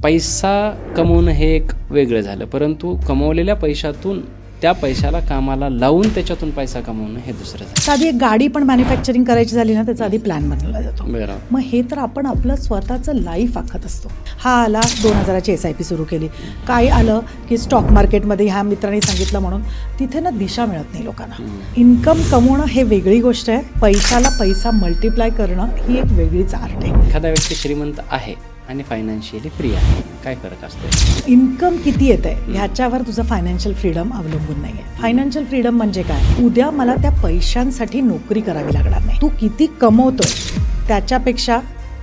पैसा कमवणं हे एक वेगळं झालं, परंतु कमवलेल्या पैशातून त्या पैशाला कामाला लावून त्याच्यातून पैसा कमवणं हे दुसरं झालं. साधी एक गाडी पण मॅन्युफॅक्चरिंग करायची झाली ना, त्याचा आधी प्लॅन बनवला जातो. बरं. मग हे तर आपण आपलं स्वतःचं लाईफ आखत असतो. हा आला 2000ची SIP सुरू केली, काय आलं की स्टॉक मार्केटमध्ये ह्या मित्रांनी सांगितलं म्हणून तिथे ना दिशा मिळत नाही लोकांना. इन्कम कमवणं हे वेगळी गोष्ट आहे, पैशाला पैसा मल्टिप्लाय करणं ही एक वेगळीच आर्ट आहे. एखादा व्यक्ती श्रीमंत आहे आणि फायनान्शियली फ्री आहे, काय फरक असतो? इन्कम किती येत आहे ह्याच्यावर तुझं फायनान्शियल फ्रीडम अवलंबून नाही आहे. फायनान्शियल फ्रीडम म्हणजे काय? उद्या मला त्या पैशांसाठी नोकरी करावी लागणार नाही. तू किती कमवतोय त्याच्यापेक्षा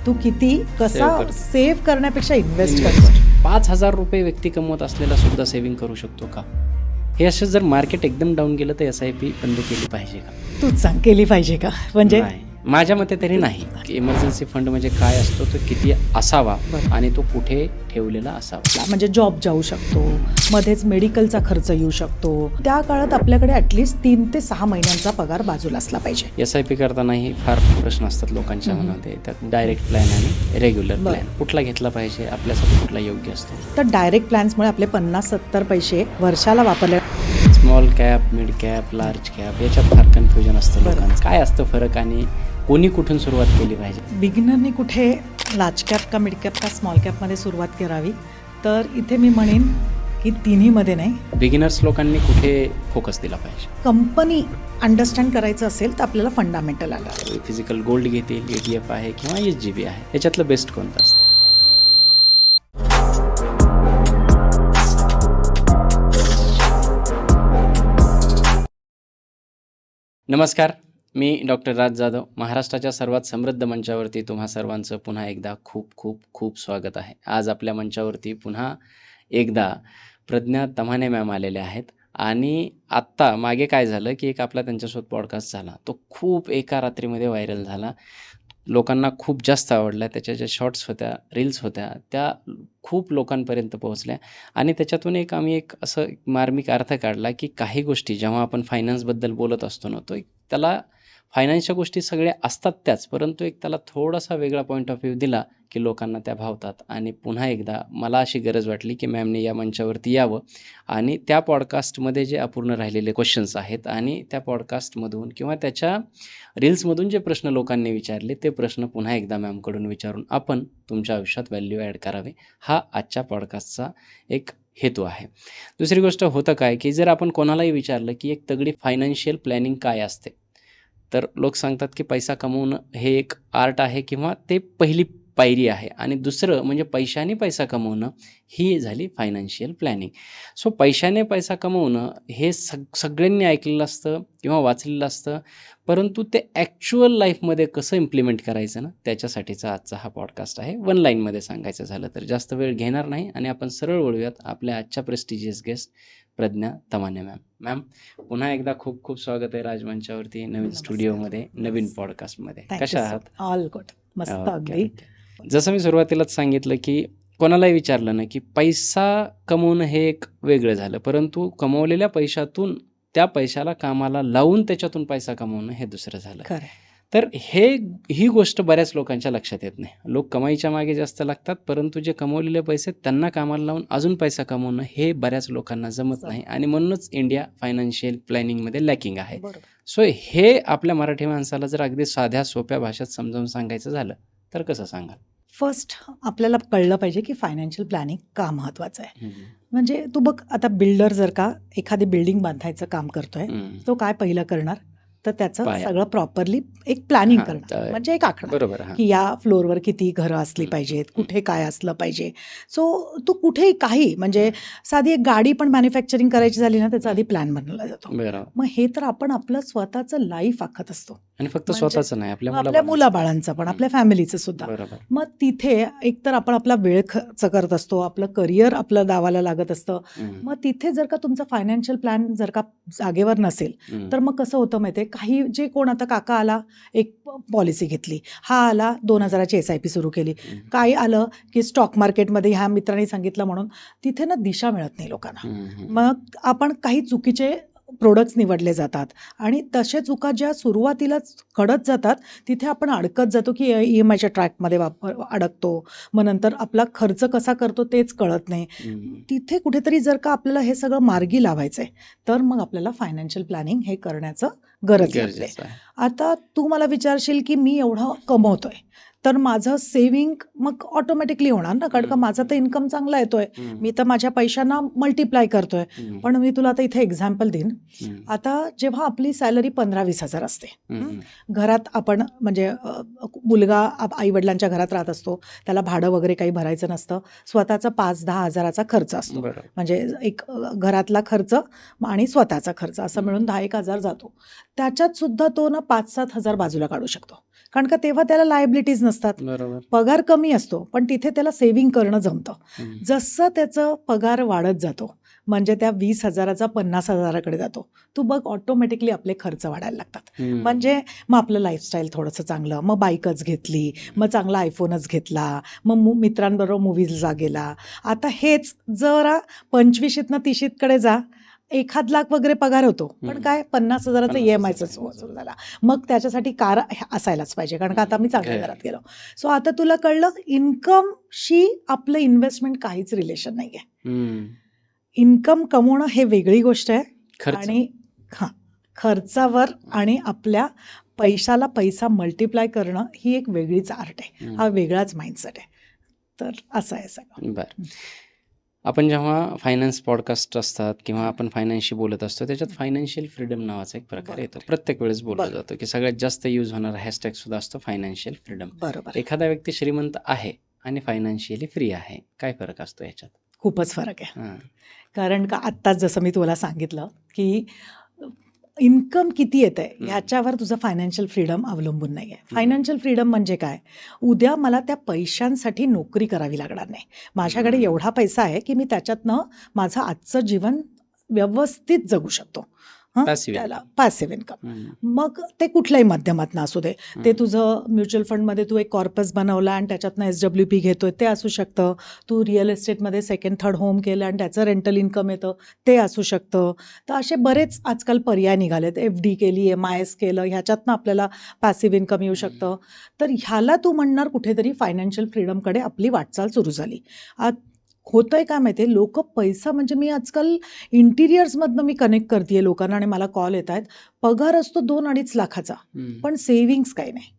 तू किती कसा सेव्ह करण्यापेक्षा इन्व्हेस्ट करतोय. 5,000 रुपये व्यक्ती कमवत असलेला सुद्धा सेव्हिंग करू शकतो का? हे असं जर मार्केट एकदम डाऊन गेलं तर SIP बंद केली पाहिजे का? तूच सांग, केली पाहिजे का? म्हणजे नाही, माझ्या मते तरी नाही. इमर्जन्सी फंड म्हणजे काय असतो, तो किती असावा आणि तो कुठे ठेवलेला असावा. म्हणजे जॉब जाऊ शकतो, मध्येच मेडिकलचा खर्च येऊ शकतो. त्या काळात आपल्याकडे ॲटलिस्ट 3 ते 6 महिन्यांचा पगार बाजूला असला पाहिजे. SIP करतानाही फार प्रश्न असतात लोकांच्या मनामध्ये. त्यात डायरेक्ट प्लॅन आणि रेग्युलर प्लॅन कुठला घेतला पाहिजे, आपल्यासाठी कुठला योग्य असतो? तर डायरेक्ट प्लॅन्समुळे आपले 50-70 पैसे वर्षाला वापरले. Small cap, mid cap, large cap याच्यात फार कन्फ्युजन असतं लोकांचं. काय असतं फरक आणि कोणी कुठून सुरुवात केली पाहिजे? बिगिनरनी कुठे लार्ज कॅप का मिड कॅप का स्मॉल कॅपमध्ये सुरुवात करावी? तर इथे मी म्हणेन की तिन्हीमध्ये नाही. बिगिनर्स लोकांनी कुठे फोकस दिला पाहिजे? कंपनी अंडरस्टँड करायचं असेल तर आपल्याला फंडामेंटल आलं. फिजिकल गोल्ड घेतील, ETF आहे किंवा SGB आहे, याच्यातलं बेस्ट कोणतं असतं? नमस्कार, मी डॉक्टर राज जाधव. महाराष्ट्राच्या सर्वात समृद्ध मंचावरती तुम्हा सर्वांचं पुन्हा एकदा खूप खूप खूप स्वागत आहे. आज आपल्या मंचावरती पुन्हा एकदा प्रज्ञा तमाने मॅम आलेले आहेत. आणि आत्ता मागे काय झालं की एक आपला त्यांच्यासोबत पॉडकास्ट झाला, तो खूप एका रात्रीमध्ये व्हायरल झाला. लोकांना खूप जास्त आवडला. त्याच्या ज्या शॉर्ट्स होत्या, रील्स होत्या, त्या खूप लोकांपर्यंत पोहोचल्या. आणि त्याच्यातून आम्ही एक असं मार्मिक अर्थ काढला की काही गोष्टी जेव्हा आपण फायनान्सबद्दल बोलत असतो ना, तो एक त्याला फायनान्सच्या गोष्टी सगळ्या असतात त्याच, परंतु एक त्याला थोडासा वेगळा पॉईंट ऑफ व्ह्यू दिला की लोकांना त्या भावतात. आणि पुन्हा एकदा मला अशी गरज वाटली की मॅमने या मंचावरती यावं आणि त्या पॉडकास्टमध्ये जे अपूर्ण राहिलेले क्वेश्चन्स आहेत आणि त्या पॉडकास्टमधून किंवा त्याच्या रील्समधून जे प्रश्न लोकांनी विचारले ते प्रश्न पुन्हा एकदा मॅमकडून विचारून आपण तुमच्या आयुष्यात व्हॅल्यू ॲड करावे, हा आजच्या पॉडकास्टचा एक हेतू आहे. दुसरी गोष्ट होतं काय की जर आपण कोणालाही विचारलं की एक तगडी फायनान्शियल प्लॅनिंग काय असते, तर लोक सांगतात की पैसा कमवणं हे एक आर्ट आहे किंवा ते पहिली पायरी आहे. आणि दुसरं म्हणजे पैशाने पैसा कमवणं ही झाली फायनान्शियल प्लॅनिंग. सो पैशाने पैसा कमवणं हे सगळ्यांनी ऐकलेलं असतं किंवा वाचलेलं असतं, परंतु ते ॲक्च्युअल लाईफमध्ये कसं इम्प्लिमेंट करायचं ना, त्याच्यासाठीचा आजचा हा पॉडकास्ट आहे. 1 लाईनमध्ये सांगायचं झालं तर जास्त वेळ घेणार नाही आणि आपण सरळ वळूयात आपल्या आजच्या prestigious guest Pragya Tamane ma'am. Ma'am, पुन्हा एकदा खूप खूप स्वागत आहे राजमंचावरती, नवीन स्टुडिओमध्ये, नवीन पॉडकास्टमध्ये. कशा आहात? ऑल गुड, मस्त अगदी. जसं मी सुरुवातीलाच सांगितलं की कोणालाही विचारलं ना की पैसा कमवणं हे एक वेगळं झालं, परंतु कमवलेल्या पैशातून त्या पैशाला कामाला लावून त्याच्यातून पैसा कमवणं हे दुसरं झालं. तर ही गोष्ट बऱ्याच लोकांच्या लक्षात येत नाही. लोक कमाईच्या मागे जास्त लागतात, परंतु जे कमवलेले पैसे त्यांना कामाला लावून अजून पैसा कमवणं हे बऱ्याच लोकांना जमत नाही. आणि म्हणूनच इंडिया फायनान्शियल प्लॅनिंगमध्ये लॅकिंग आहे. सो हे आपल्या मराठी माणसाला जर अगदी साध्या सोप्या भाषेत समजावून सांगायचं झालं तर कसं सांगाल? फर्स्ट आपल्याला कळलं पाहिजे की फायनान्शियल प्लॅनिंग का महत्त्वाचं आहे. म्हणजे तू बघ, आता बिल्डर जर का एखादी बिल्डिंग बांधायचं काम करतोय, तो काय पहिलं करणार तर त्याचं सगळं प्रॉपरली एक प्लॅनिंग करणार, म्हणजे एक आखणार बरोबर की या फ्लोअरवर किती घरं असली पाहिजेत, कुठे काय असलं पाहिजे. सो तू कुठेही काही म्हणजे साधी एक गाडी पण मॅन्युफॅक्चरिंग करायची झाली ना, त्याचा आधी प्लॅन बनवला जातो. मग हे तर आपण आपलं स्वतःचं लाईफ आखत असतो. आणि फक्त स्वतःचं नाही, आपल्या मुलाबाळांचं पण, आपल्या फॅमिलीचं सुद्धा. मग तिथे एकतर आपण आपला वेळ खर्च करत असतो, आपलं करिअर आपलं दावाला लागत असतं. मग तिथे जर का तुमचा फायनान्शियल प्लॅन जर का जागेवर नसेल तर मग कसं होतं माहिती आहे, काही जे कोण आता काका आला एक पॉलिसी घेतली, हा आला 2000ची SIP सुरू केली, काय आलं की स्टॉक मार्केटमध्ये ह्या मित्रांनी सांगितलं म्हणून तिथे ना दिशा मिळत नाही लोकांना. मग आपण काही चुकीचे प्रोडक्ट्स निवडले जातात आणि तसे चुका ज्या सुरुवातीलाच कळत जातात तिथे आपण अडकत जातो की EMIच्या ट्रॅकमध्ये अडकतो. मग नंतर आपला खर्च कसा करतो तेच कळत नाही. तिथे कुठेतरी जर का आपल्याला हे सगळं मार्गी लावायचं आहे तर मग आपल्याला फायनान्शियल प्लॅनिंग हे करण्याचं गरज लागते. आता तू मला विचारशील की मी एवढं कमवतोय तर माझं सेव्हिंग मग ऑटोमॅटिकली होणार ना, कारण का माझा तर इन्कम चांगला येतोय, मी तर माझ्या पैशांना मल्टिप्लाय करतोय. पण मी तुला आता इथे एक्झाम्पल देईन. आता जेव्हा आपली सॅलरी 15-20 हजार असते, घरात आपण म्हणजे मुलगा आईवडिलांच्या घरात राहत असतो, त्याला भाडं वगैरे काही भरायचं नसतं, स्वतःचा 5-10 हजाराचा खर्च असतो, म्हणजे एक घरातला खर्च आणि स्वतःचा खर्च असं मिळून 10-1 हजार जातो. त्याच्यात सुद्धा तो ना 5-7 हजार बाजूला काढू शकतो, कारण का तेव्हा त्याला लायबिलिटीज नसतात, पगार कमी असतो, पण तिथे त्याला सेव्हिंग करणं जमतं. जसं त्याचं पगार वाढत जातो म्हणजे त्या 20 हजाराचा 50 हजाराकडे जातो, तू बघ ऑटोमॅटिकली आपले खर्च वाढायला लागतात. म्हणजे मग आपलं लाईफस्टाईल थोडंसं चांगलं, मग बाईकच घेतली, मग चांगला आयफोनच घेतला, मग मित्रांबरोबर मूव्हीजला गेला. आता हेच जरा 25शीतनं 30कडे जा, 1 लाख वगैरे पगार होतो, पण काय 50 हजाराचा EMIचाच वसूल झाला. मग त्याच्यासाठी कार असायलाच पाहिजे, कारण का आता मी चांगल्या घरात गेलो. सो आता तुला कळलं इन्कमशी आपलं इन्व्हेस्टमेंट काहीच रिलेशन नाही आहे. इन्कम कमवणं हे वेगळी गोष्ट आहे आणि खर्चावर आणि आपल्या पैशाला पैसा मल्टिप्लाय करणं ही एक वेगळीच आर्ट आहे, हा वेगळाच माइंडसेट आहे. तर असं आहे सगळं. बरं, आपण जेव्हा फायनान्स पॉडकास्ट असतात किंवा आपण फायनान्सशी बोलत असतो त्याच्यात फायनान्शियल फ्रीडम नावाचा एक प्रकार येतो. प्रत्येक वेळेस बोललं जातं की सगळ्यात जास्त यूज होणारा हॅशटॅग सुद्धा असतो फायनान्शियल फ्रीडम. बरोबर. एखादा व्यक्ती श्रीमंत आहे आणि फायनान्शियली फ्री आहे, काय फरक असतो याच्यात? खूपच फरक आहे. कारण का आत्ताच जसं मी तुला सांगितलं की इन्कम किती येत आहे ह्याच्यावर तुझं फायनान्शियल फ्रीडम अवलंबून नाही आहे. फायनान्शियल फ्रीडम म्हणजे काय, उद्या मला त्या पैशांसाठी नोकरी करावी लागणार नाही. माझ्याकडे एवढा पैसा आहे की मी त्याच्यातनं माझं आजचं जीवन व्यवस्थित जगू शकतो. त्याला पॅसिव्ह इन्कम. मग ते कुठल्याही माध्यमातनं असू दे, ते तुझं म्युच्युअल फंडमध्ये तू एक कॉर्पस बनवला आणि त्याच्यातनं SWP घेतोय ते असू शकतं, तू रिअल एस्टेटमध्ये 2nd-3rd होम केलं आणि त्याचं रेंटल इन्कम येतं ते असू शकतं. तर असे बरेच आजकाल पर्याय निघालेत. FD केली, MIS केलं, ह्याच्यातनं आपल्याला पॅसिव्ह इन्कम येऊ शकतं. तर ह्याला तू म्हणणार कुठेतरी फायनान्शियल फ्रीडमकडे आपली वाटचाल सुरू झाली. होतंय काय माहिती आहे, लोक पैसा म्हणजे मी आजकाल इंटिरियर्समधनं मी कनेक्ट करते लोकांना आणि मला कॉल येत आहेत, पगार असतो 2-2.5 लाखाचा, पण सेव्हिंग्स काही नाही.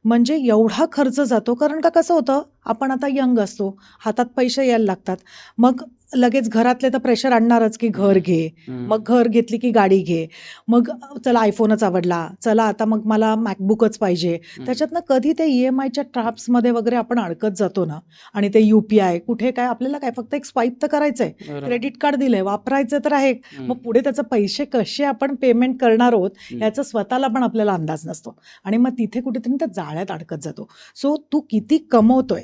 म्हणजे एवढा खर्च जातो, कारण का कसं होतं, आपण आता यंग असतो, हातात पैसे यायला लागतात, मग लगेच घरातले तर प्रेशर आणणारच की घर घे, मग घर घेतली की गाडी घे, मग चला आयफोनच आवडला, चला आता मग मला मॅकबुकच पाहिजे. त्याच्यातनं कधी ते EMIच्या ट्रॅप्समध्ये वगैरे आपण अडकत जातो ना, आणि ते UPI कुठे काय, आपल्याला काय फक्त एक स्वाईप तर करायचं आहे, क्रेडिट कार्ड दिलंय वापरायचं तर आहे, मग पुढे त्याचं पैसे कसे आपण पेमेंट करणार आहोत याचा स्वतःला पण आपल्याला अंदाज नसतो आणि मग तिथे कुठेतरी त्या जाळ्यात अडकत जातो. सो तू किती कमवतोय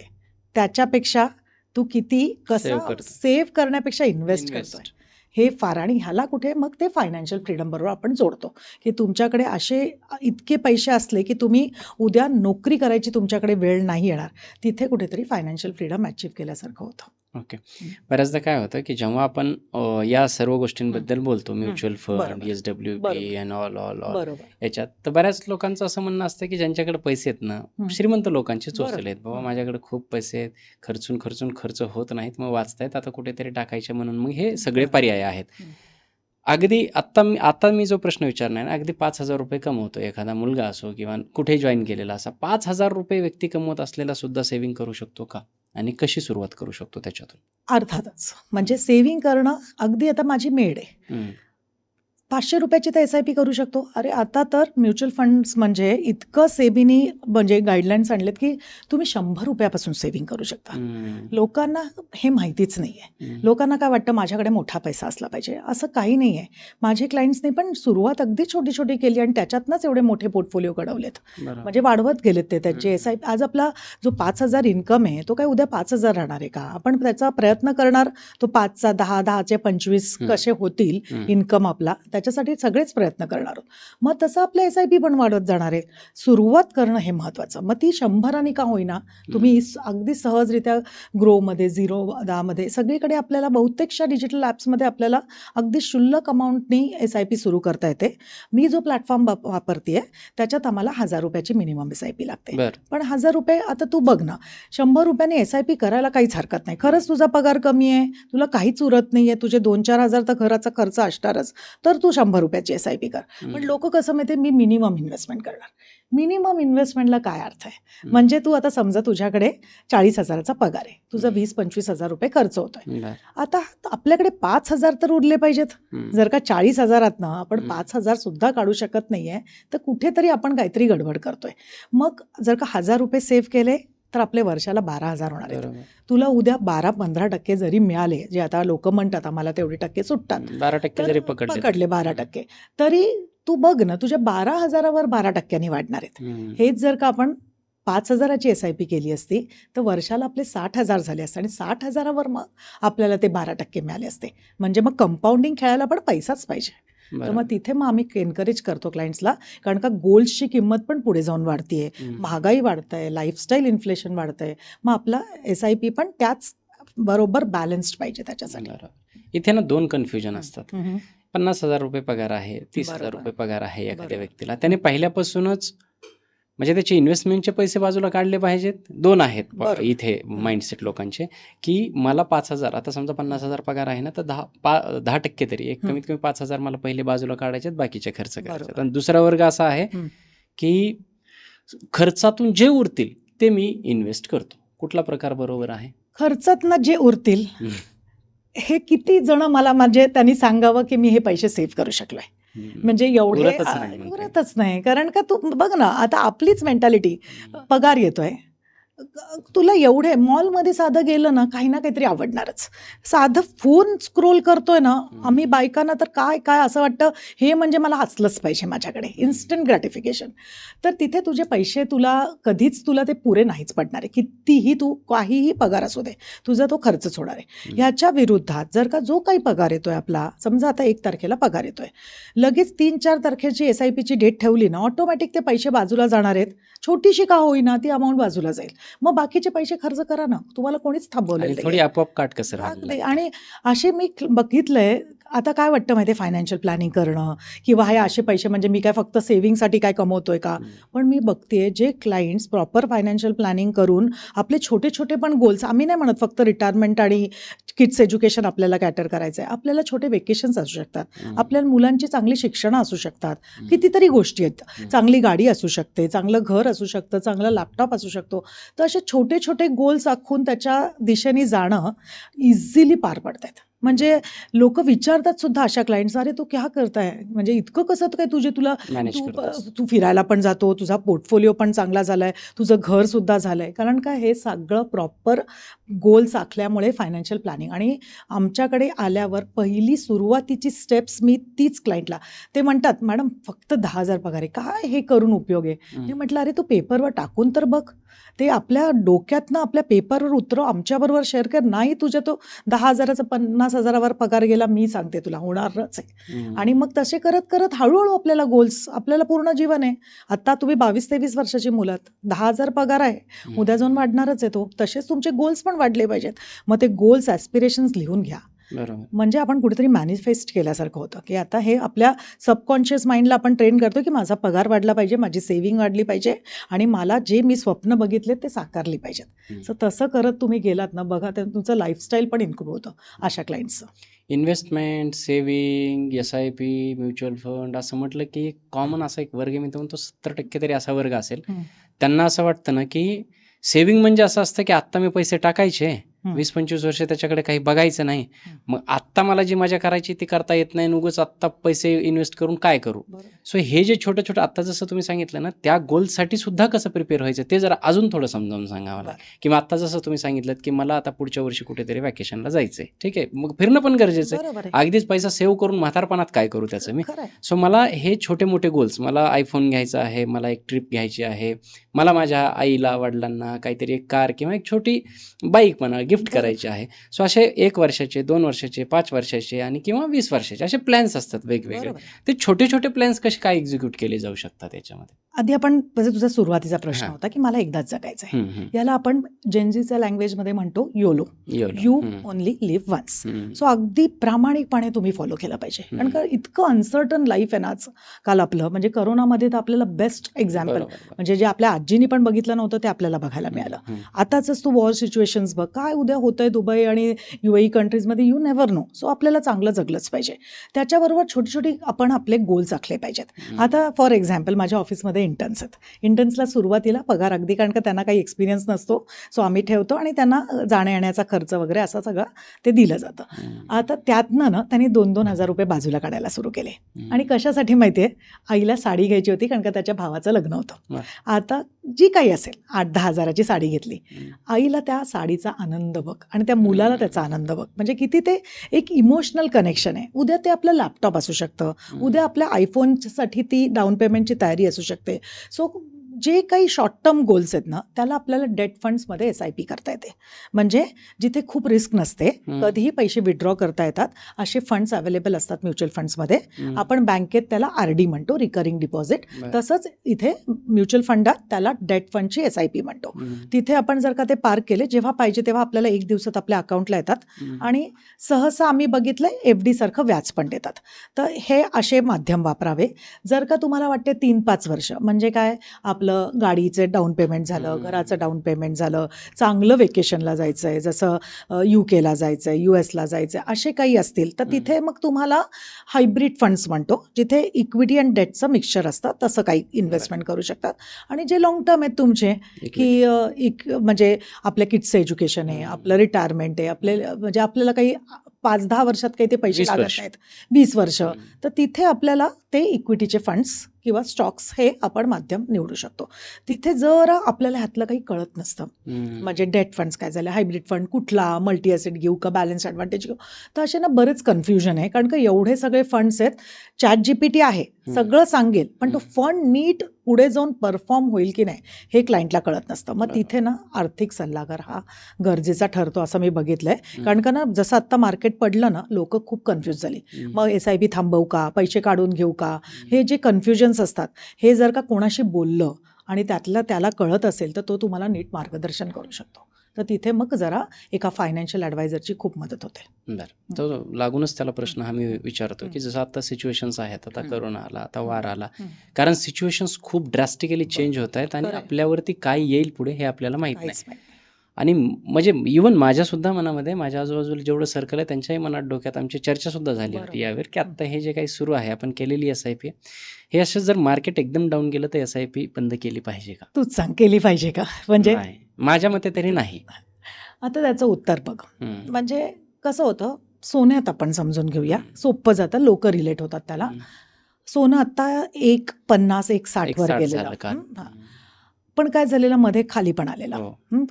त्याच्यापेक्षा तू किती कसं सेव्ह करण्यापेक्षा इन्व्हेस्ट करतोय हे फार, आणि ह्याला कुठे मग ते फायनान्शियल फ्रीडम बरोबर आपण जोडतो की तुमच्याकडे असे इतके पैसे असले की तुम्ही उद्या नोकरी करायची तुमच्याकडे वेळ नाही येणार, तिथे कुठेतरी फायनान्शियल फ्रीडम अचीव्ह केल्यासारखं होतं. ओके. बऱ्याचदा काय होतं की जेव्हा आपण या सर्व गोष्टींबद्दल बोलतो, mutual fund, SWP and all याच्यात, तर बऱ्याच लोकांचं असं म्हणणं असतं की ज्यांच्याकडे पैसे आहेत ना, श्रीमंत लोकांचे चोचले आहेत, बाबा माझ्याकडे खूप पैसे आहेत, खर्चून खर्च होत नाहीत, मग वाचतायत, आता कुठेतरी टाकायचे म्हणून मग हे सगळे पर्याय आहेत. अगदी आता मी जो प्रश्न विचारणार आहे, अगदी 5,000 रुपये कमवतो एखादा मुलगा असो किंवा कुठेही जॉईन केलेला असा, 5,000 रुपये व्यक्ती कमवत असलेला सुद्धा सेव्हिंग करू शकतो का, आणि कशी सुरुवात करू शकतो त्याच्यातून? अर्थातच, म्हणजे सेव्हिंग करणं अगदी, आता माझी मेड आहे, 500 रुपयाची तर SIP करू शकतो. अरे आता तर म्युच्युअल फंड्स म्हणजे इतकं सेबीनी म्हणजे गाईडलाईन्स आणलेत की तुम्ही 100 रुपयापासून सेव्हिंग करू शकता. लोकांना हे माहितीच नाही आहे. लोकांना काय वाटतं माझ्याकडे मोठा पैसा असला पाहिजे, असं काही नाही आहे. माझे क्लायंट्सने पण सुरुवात अगदी छोटी छोटी केली आणि त्याच्यातनंच एवढे मोठे पोर्टफोलिओ घडवलेत, म्हणजे वाढवत गेलेत ते त्यांचे SIP. आज आपला जो 5,000 इन्कम आहे तो काय उद्या 5,000 राहणार आहे का? आपण त्याचा प्रयत्न करणार, तो 5चा 10, 10चे 25 कसे होतील इन्कम आपला, त्याच्यासाठी सगळेच प्रयत्न करणार आहोत. मग तसं आपलं SIP पण वाढत जाणार आहे. सुरुवात करणं हे महत्त्वाचं. मग ती 100 का होईना तुम्ही अगदी सहजरित्या ग्रोमध्ये, झिरोदामध्ये सगळीकडे आपल्याला बहुतेकशा डिजिटल ॲप्समध्ये आपल्याला अगदी क्षुल्लक अमाऊंटनी SIP सुरू करता येते. मी जो प्लॅटफॉर्म वापरते त्याच्यात आम्हाला ₹1000 मिनिमम SIP लागते. पण ₹1000 आता तू बघ ना, ₹100 SIP करायला काहीच हरकत नाही. खरंच तुझा पगार कमी आहे, तुला काहीच उरत नाही आहे, तुझे 2-4 हजार तर घराचा खर्च असणारच, तर तू ₹100 SIP कर. पण लोक कसं माहिती मी मिनिमम इन्व्हेस्टमेंट करणार. मिनिमम इन्व्हेस्टमेंटला काय अर्थ आहे? म्हणजे तू आता समजा तुझ्याकडे 40,000चा पगार आहे, तुझा 20-25 हजार रुपये खर्च होतोय. आता आपल्याकडे 5,000 तर उरले पाहिजेत. जर का 40,000 आपण 5,000 सुद्धा काढू शकत नाहीये, तर कुठेतरी आपण काहीतरी गडबड करतोय. मग जर का ₹1000 सेव्ह केले तर आपले वर्षाला 12,000 होणार आहेत. तुला उद्या 12-15% जरी मिळाले, जे आता लोक म्हणतात आम्हाला तेवढे टक्के सुटतात, 12% जरी पकडले 12%, तरी तू बघ ना, तुझ्या 12,000वर 12%नी वाढणार आहेत. हेच जर का आपण 5,000ची SIP केली असती तर वर्षाला आपले 60,000 झाले असते आणि 60,000वर मग आपल्याला ते 12% मिळाले असते. म्हणजे मग कंपाऊंडिंग खेळायला पण पैसाच पाहिजे. तर मग तिथे मग आम्ही एनकरेज करतो क्लायंट्सला, कारण का गोल्ड्सची किंमत पण पुढे जाऊन वाढतीये, महागाई वाढतंय, लाईफस्टाईल इन्फ्लेशन वाढतंय. मग आपला SIP पण त्याच बरोबर बॅलन्स्ड पाहिजे त्याच्यासाठी. इथे ना 2 कन्फ्युजन असतात. ₹50,000 पगार आहे, ₹30,000 पगार आहे एखाद्या व्यक्तीला, त्याने पहिल्यापासूनच म्हणजे त्याचे इन्व्हेस्टमेंटचे पैसे बाजूला काढले पाहिजेत. 2 आहेत इथे माइंडसेट लोकांचे, की मला 5,000 आता समजा 50,000 पगार आहे ना, तर 10% तरी एक कमीत कमी 5,000 मला पहिले बाजूला काढायचे, बाकीचे खर्च करायचे. आणि दुसरा वर्ग असा आहे की खर्चातून जे उरतील ते मी इन्व्हेस्ट करतो. कुठला प्रकार बरोबर आहे? खर्चातनं जे उरतील हे किती जण मला म्हणजे त्यांनी सांगावं की मी हे पैसे सेव्ह करू शकलोय. म्हणजे एवढे उरतच नाही. कारण का तू बघ ना, आता आपलीच मेंटॅलिटी, पगार येतोय, तुला एवढे मॉलमध्ये साधं गेलं ना, काही ना काहीतरी आवडणारच. साधं फोन स्क्रोल करतोय ना आम्ही बायकांना, तर काय काय असं वाटतं हे म्हणजे मला हसलंच पाहिजे माझ्याकडे, इन्स्टंट ग्रॅटिफिकेशन. तर तिथे तुझे पैसे तुला ते पुरे नाहीच पडणार आहे. कितीही तू काहीही पगार असू दे, तुझा तो खर्चच होणार आहे. ह्याच्या विरुद्धात जर का जो काही पगार येतोय आपला, समजा आता 1 तारखेला पगार येतोय, लगेच 3-4 तारखेची SIPची डेट ठेवली ना, ऑटोमॅटिक ते पैसे बाजूला जाणार आहेत. छोटीशी का होईना ती अमाऊंट बाजूला जाईल. मग बाकीचे पैसे खर्च करा ना, तुम्हाला कोणीच थांबवलेलं थोडी आपोआप काटकसर व्हायला. आणि असे मी बघितलंय. आता काय वाटतं माहिती आहे, फायनान्शियल प्लॅनिंग करणं किंवा हे असे पैसे म्हणजे मी काय फक्त सेव्हिंगसाठी काय कमवतोय का? पण मी बघतेय जे क्लायंट्स प्रॉपर फायनान्शियल प्लॅनिंग करून आपले छोटे छोटे पण गोल्स, आम्ही नाही म्हणत फक्त रिटायरमेंट आणि किड्स एज्युकेशन आपल्याला कॅटर करायचं आहे, आपल्याला छोटे वेकेशन्स असू शकतात, आपल्या मुलांची चांगली शिक्षणं असू शकतात, कितीतरी गोष्टी आहेत, चांगली गाडी असू शकते, चांगलं घर असू शकतं, चांगला लॅपटॉप असू शकतो. तर असे छोटे छोटे गोल्स आखून त्याच्या दिशेने जाणं इझिली पार पडतात. म्हणजे लोक विचारतात सुद्धा अशा क्लायंट्स, अरे तू क्या करताय, म्हणजे इतकं कसं काय तू फिरायला पण जातो, तुझा पोर्टफोलिओ पण चांगला झालाय, तुझं घर सुद्धा झालंय. कारण काय हे सगळं प्रॉपर गोल्स आखल्यामुळे फायनान्शियल प्लॅनिंग. आणि आमच्याकडे आल्यावर पहिली सुरुवातीची स्टेप्स मी तीच क्लायंटला, ते म्हणतात मॅडम फक्त 10,000 पगार आहे, काय हे करून उपयोग आहे? मी म्हटलं अरे तू पेपरवर टाकून तर बघ, ते आपल्या डोक्यातनं आपल्या पेपरवर उतरव, आमच्याबरोबर शेअर कर. नाही तुझ्या तो 10,000चा 50,000वर पगार गेला, मी सांगते तुला होणारच आहे. आणि मग तसे करत करत हळूहळू आपल्याला गोल्स, आपल्याला पूर्ण जीवन आहे. आता तुम्ही 22-23 वर्षाची मुलं, 10,000 पगार आहे, उद्या जाऊन वाढणारच आहे तो. तसेच तुमचे गोल्स पण वाढले पाहिजेत. मग ते गोल्स ॲस्पिरेशन्स लिहून घ्या. म्हणजे आपण कुठेतरी मॅनिफेस्ट केल्यासारखं होतं की आता हे आपल्या सबकॉन्शियस माइंडला आपण ट्रेन करतो की माझा पगार वाढला पाहिजे, माझी सेव्हिंग वाढली पाहिजे आणि मला जे मी स्वप्न बघितले ते साकारली पाहिजेत. सो तसं करत तुम्ही गेलात ना, बघा तुमचं लाईफस्टाईल पण इम्प्रूव्ह होतं अशा क्लायंट्सचं. Investment, saving, SIP, mutual fund असं म्हटलं की कॉमन असा एक वर्ग, मी तर म्हणतो 70% तरी असा वर्ग असेल, त्यांना असं वाटतं ना की सेव्हिंग म्हणजे असं असतं की आत्ता मी पैसे टाकायचे, 20-25 वर्ष त्याच्याकडे काही बघायचं नाही, मग आत्ता मला जी मजा करायची ती करता येत नाही, उगाच आत्ता पैसे इन्व्हेस्ट करून काय करू. सो हे जे छोटं छोटं आत्ता जसं तुम्ही सांगितलं ना, त्या गोल्ससाठी सुद्धा कसं प्रिपेअर व्हायचं ते जरा अजून थोडं समजावून सांगा मला. किंवा आत्ता जसं तुम्ही सांगितलं की मला आता पुढच्या वर्षी कुठेतरी वॅकेशनला जायचंय, ठीक आहे, मग फिरणं पण गरजेचं आहे, अगदीच पैसा सेव्ह करून म्हातारपणात काय करू त्याचं मी. सो मला हे छोटे मोठे गोल्स, मला आयफोन घ्यायचा आहे, मला एक ट्रिप घ्यायची आहे, मला माझ्या आईला वडिलांना काहीतरी एक कार किंवा एक छोटी बाईक म्हणा गिफ्ट बरोबर. करायचे आहे. सो असे 1 वर्षाचे, 2 वर्षाचे, 5 वर्षाचे आणि किंवा 20 वर्षाचे असे प्लॅन्स असतात वेगवेगळे. बरोबर. ते छोटे-छोटे प्लॅन्स कसे काय एक्झिक्यूट केले जाऊ शकतात याच्यामध्ये? आधी आपण म्हणजे तुझा सुरुवातीचा प्रश्न हां. होता की मला एकदाच जगायचं आहे. हं, हं. याला आपण जेनझीच्या लँग्वेजमध्ये म्हणतो योलो. YOLO. यू हं, ओनली लिव्ह वन्स. हं, सो अगदी प्रामाणिकपणे तुम्ही फॉलो केलं पाहिजे. कारण का इतकं अनसर्टन लाईफ आहे ना आजकाल आपलं. म्हणजे करोनामध्ये तर आपल्याला बेस्ट एक्झाम्पल बरोबर, बरोबर. म्हणजे जे आपल्या आजीनी पण बघितलं नव्हतं ते आपल्याला बघायला मिळालं. हं, आताच तू वॉर सिच्युएशन्स बघ, काय उद्या होतंय दुबई आणि UAE कंट्रीजमध्ये, यू नेव्हर नो. सो आपल्याला चांगलं जगलंच पाहिजे. त्याच्याबरोबर छोटी छोटी आपण आपले गोल्स आखले पाहिजेत. आता फॉर एक्झाम्पल माझ्या ऑफिसमध्ये इंटर्न्स आहेत. इंटर्न्सला सुरुवातीला पगार अगदी, कारण का त्यांना काही एक्सपिरियन्स नसतो, सो आम्ही ठेवतो आणि त्यांना जाण्या येण्याचा खर्च वगैरे असं सगळं ते दिलं जातं. आता त्यातनं ना त्यांनी 2-2 हजार रुपये बाजूला काढायला सुरू केले. आणि कशासाठी माहिती आहे, आईला साडी घ्यायची होती कारण का त्याच्या भावाचं लग्न होतं. बरं. आता जी काही असेल 8-10 हजाराची साडी घेतली. आईला त्या साडीचा आनंद बघ आणि त्या मुलाला त्याचा आनंद बघ. म्हणजे किती ते एक इमोशनल कनेक्शन आहे. उद्या ते आपलं लॅपटॉप असू शकतं, उद्या आपल्या आयफोनसाठी ती डाऊन पेमेंटची तयारी असू शकते. सो जे काही शॉर्ट टर्म गोल्स आहेत ना त्याला आपल्याला डेट फंड्समध्ये SIP करता येते. म्हणजे जिथे खूप रिस्क नसते, कधीही पैसे विड्रॉ करता येतात असे फंड्स अवेलेबल असतात म्युच्युअल फंड्समध्ये. आपण बँकेत त्याला RD म्हणतो, रिकरिंग डिपॉझिट. तसंच इथे म्युच्युअल फंडात त्याला डेट फंडची SIP म्हणतो. तिथे आपण जर का ते पार्क केले, जेव्हा पाहिजे तेव्हा आपल्याला 1 दिवसात आपल्या अकाउंटला येतात आणि सहसा आम्ही बघितलंय FD सारखं व्याज पण देतात. तर हे असे माध्यम वापरावे. जर का तुम्हाला वाटते 3-5 वर्ष म्हणजे काय, आपलं गाडीचे डाऊन पेमेंट झालं, घराचं डाऊन पेमेंट झालं, चांगलं वेकेशनला जायचं आहे, जसं UKला जायचं आहे, USला जायचं आहे, असे काही असतील तर तिथे मग तुम्हाला हायब्रिड फंड्स म्हणतो, जिथे इक्विटी अँड डेटचं मिक्सचर असतं, तसं काही इन्व्हेस्टमेंट करू शकतात. आणि जे लॉंग टर्म आहेत तुमचे, की म्हणजे आपल्या किड्सचं एज्युकेशन आहे, आपलं रिटायरमेंट आहे, म्हणजे आपल्याला काही 5-10 वर्षात काही ते पैसे 20 लागत वर्ष. नाहीत, 20 वर्ष, तर तिथे आपल्याला ते इक्विटीचे फंड्स किंवा स्टॉक्स हे आपण माध्यम निवडू शकतो. तिथे जरा आपल्याला ह्यातलं काही कळत नसतं. म्हणजे डेट फंड्स काय झाले, हायब्रिड फंड कुठला, मल्टी ॲसेट घेऊ का बॅलन्स ॲडव्हान्टेज घेऊ, तर असे ना बरेच कन्फ्युजन आहे. कारण का एवढे सगळे फंड्स आहेत, ChatGPT आहे सगळं सांगेल, पण तो फंड नीट पुढे जाऊन परफॉर्म होईल की नाही हे क्लायंटला कळत नसतं. मग तिथे ना आर्थिक सल्लागार हा गरजेचा ठरतो असं मी बघितलंय. कारण का ना जसं आत्ता मार्केट पडलं ना, लोक खूप कन्फ्यूज झाली. मग SIP थांबवू का, पैसे काढून घेऊ का, हे जे कन्फ्युजन्स असतात, हे जर का कोणाशी बोललं आणि त्याला कळत असेल तर तो तुम्हाला नीट मार्गदर्शन करू शकतो. तर तिथे मग जरा एका फायनान्शियल ॲडवायझरची खूप मदत होते. बरं, तो लागूनच त्याला प्रश्न हा मी विचारतो की जसं आता सिच्युएशन्स आहेत, आता करोना आला, आता वार आला, कारण सिच्युएशन्स खूप ड्रास्टिकली चेंज होत आहेत आणि आपल्यावरती काय येईल पुढे हे आपल्याला माहीत नाही. आणि म्हणजे इवन माझ्यासुद्धा मनामध्ये, माझ्या आजूबाजूला जेवढं सर्कल आहे त्यांच्याही मनात, डोक्यात आमची चर्चासुद्धा झाली होती यावर, की आत्ता हे जे काही सुरू आहे, आपण केलेली SIP, हे असं जर मार्केट एकदम डाऊन गेलं तर SIP बंद केली पाहिजे का? तूच सांग, केली पाहिजे का? म्हणजे माझ्या मते तरी नाही. आता त्याचं उत्तर बघ. म्हणजे कसं होतं, सोन्यात आपण समजून घेऊया, सोपं जातं, लोक रिलेट होतात त्याला. सोनं आता 1.50 1.60 वर गेलेलं, पण काय झालेलं मध्ये खाली पण आलेला.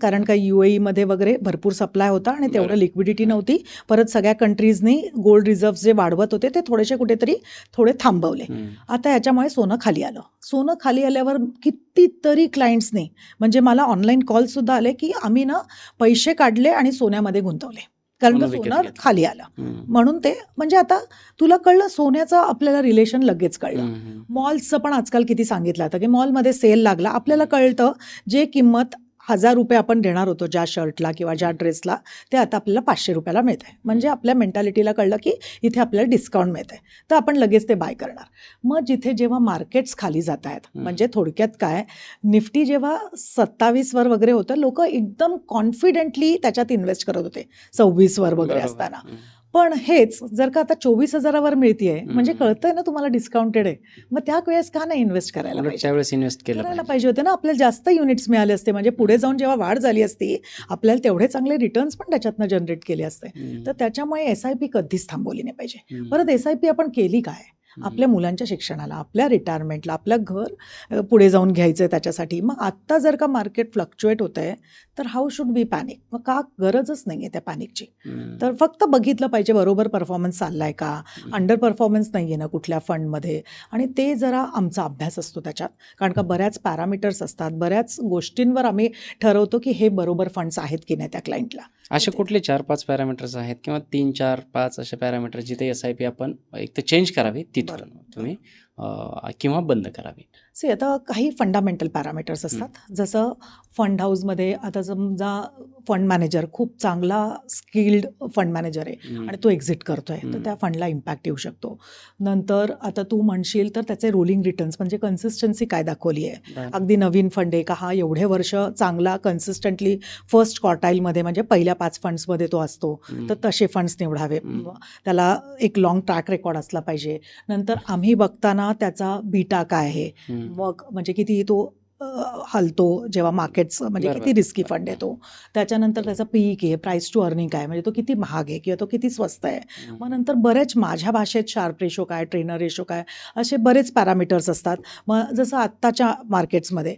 कारण का UAE वगैरे भरपूर सप्लाय होता आणि तेवढं लिक्विडिटी नव्हती. परत सगळ्या कंट्रीजनी गोल्ड रिझर्व्ह जे वाढवत होते ते थोडेसे कुठेतरी थोडे थांबवले. आता याच्यामुळे सोनं खाली आलं. सोनं खाली आल्यावर कितीतरी क्लायंट्सने, म्हणजे मला ऑनलाईन कॉलसुद्धा आले की आम्ही ना पैसे काढले आणि सोन्यामध्ये गुंतवले, कारण का सोनं खाली आलं. म्हणून ते म्हणजे आता तुला कळलं, सोन्याचं आपल्याला रिलेशन लगेच कळलं. मॉल्सचं पण आजकाल किती सांगितलं आता की मॉलमध्ये सेल लागला, आपल्याला कळतं जे किंमत 1000 रुपये आपण देणार होतो ज्या शर्टला किंवा ज्या ड्रेसला, ते आता आपल्याला 500 रुपयाला मिळत आहे. म्हणजे आपल्या मेंटॅलिटीला कळलं की इथे आपल्याला डिस्काउंट मिळत आहे, तर आपण लगेच ते बाय करणार. मग जिथे जेव्हा मार्केट्स खाली जात आहेत, म्हणजे थोडक्यात काय, निफ्टी जेव्हा 27 वर वगैरे होतं, लोक एकदम कॉन्फिडेंटली त्याच्यात इन्व्हेस्ट करत होते 26 वर वगैरे असताना. पण हेच जर का आता 24,000 वर मिळतीये, म्हणजे कळतंय ना तुम्हाला डिस्काउंटेड आहे, मग त्या वेळेस का नाही इन्व्हेस्ट करायला पाहिजे होते ना, आपल्याला जास्त युनिट्स मिळाले असते. म्हणजे पुढे जाऊन जेव्हा वाढ झाली असती, आपल्याला तेवढे चांगले रिटर्न्स पण त्याच्यातनं जनरेट केले असते. तर त्याच्यामुळे SIP कधीच थांबवली नाही पाहिजे. परत SIP आपण केली काय, आपल्या मुलांच्या शिक्षणाला, आपल्या रिटायरमेंटला, आपलं घर पुढे जाऊन घ्यायचं आहे त्याच्यासाठी. मग आत्ता जर का मार्केट फ्लक्च्युएट होत आहे तर हाऊ शुड बी पॅनिक? मग का गरजच नाही आहे त्या पॅनिकची. तर फक्त बघितलं पाहिजे बरोबर परफॉर्मन्स चालला आहे का, अंडर परफॉर्मन्स नाही आहे ना कुठल्या फंडमध्ये, आणि ते जरा आमचा अभ्यास असतो त्याच्यात. कारण का बऱ्याच पॅरामीटर्स असतात, बऱ्याच गोष्टींवर आम्ही ठरवतो की हे बरोबर फंड्स आहेत की नाही त्या क्लायंटला. असे कुठले 4-5 पॅरामीटर्स आहेत किंवा 3, 4, 5 असे पॅरामीटर जिथे SIP आपण एक तर चेंज करावी तिथून तुम्ही किंवा बंद करावी? आता काही फंडामेंटल पॅरामीटर्स असतात. जसं फंड हाऊसमध्ये आता समजा फंड मॅनेजर खूप चांगला स्किल्ड फंड मॅनेजर आहे आणि तो एक्झिट करतोय, तर त्या फंडला इम्पॅक्ट येऊ शकतो. नंतर आता तू म्हणशील तर त्याचे रोलिंग रिटर्न्स म्हणजे कन्सिस्टन्सी काय दाखवली आहे. अगदी नवीन फंड आहे का हा एवढे वर्ष चांगला कन्सिस्टंटली फर्स्ट क्वार्टाईलमध्ये म्हणजे पहिल्या 5 फंड्समध्ये तो असतो, तर तसे फंड्स निवडावे. त्याला एक लॉंग ट्रॅक रेकॉर्ड असला पाहिजे. नंतर आम्ही बघताना त्याचा बीटा काय आहे, मग म्हणजे किती तो हलतो जेव्हा मार्केट्स, म्हणजे किती रिस्की फंड आहे तो. त्याच्यानंतर त्याचा पीक आहे, प्राईस टू अर्निंग काय, म्हणजे तो किती महाग आहे किंवा तो किती स्वस्त आहे. मग नंतर बरेच माझ्या भाषेत शार्प रेशो काय, ट्रेनर रेशो काय, असे बरेच पॅरामीटर्स असतात. मग जसं आत्ताच्या मार्केट्समध्ये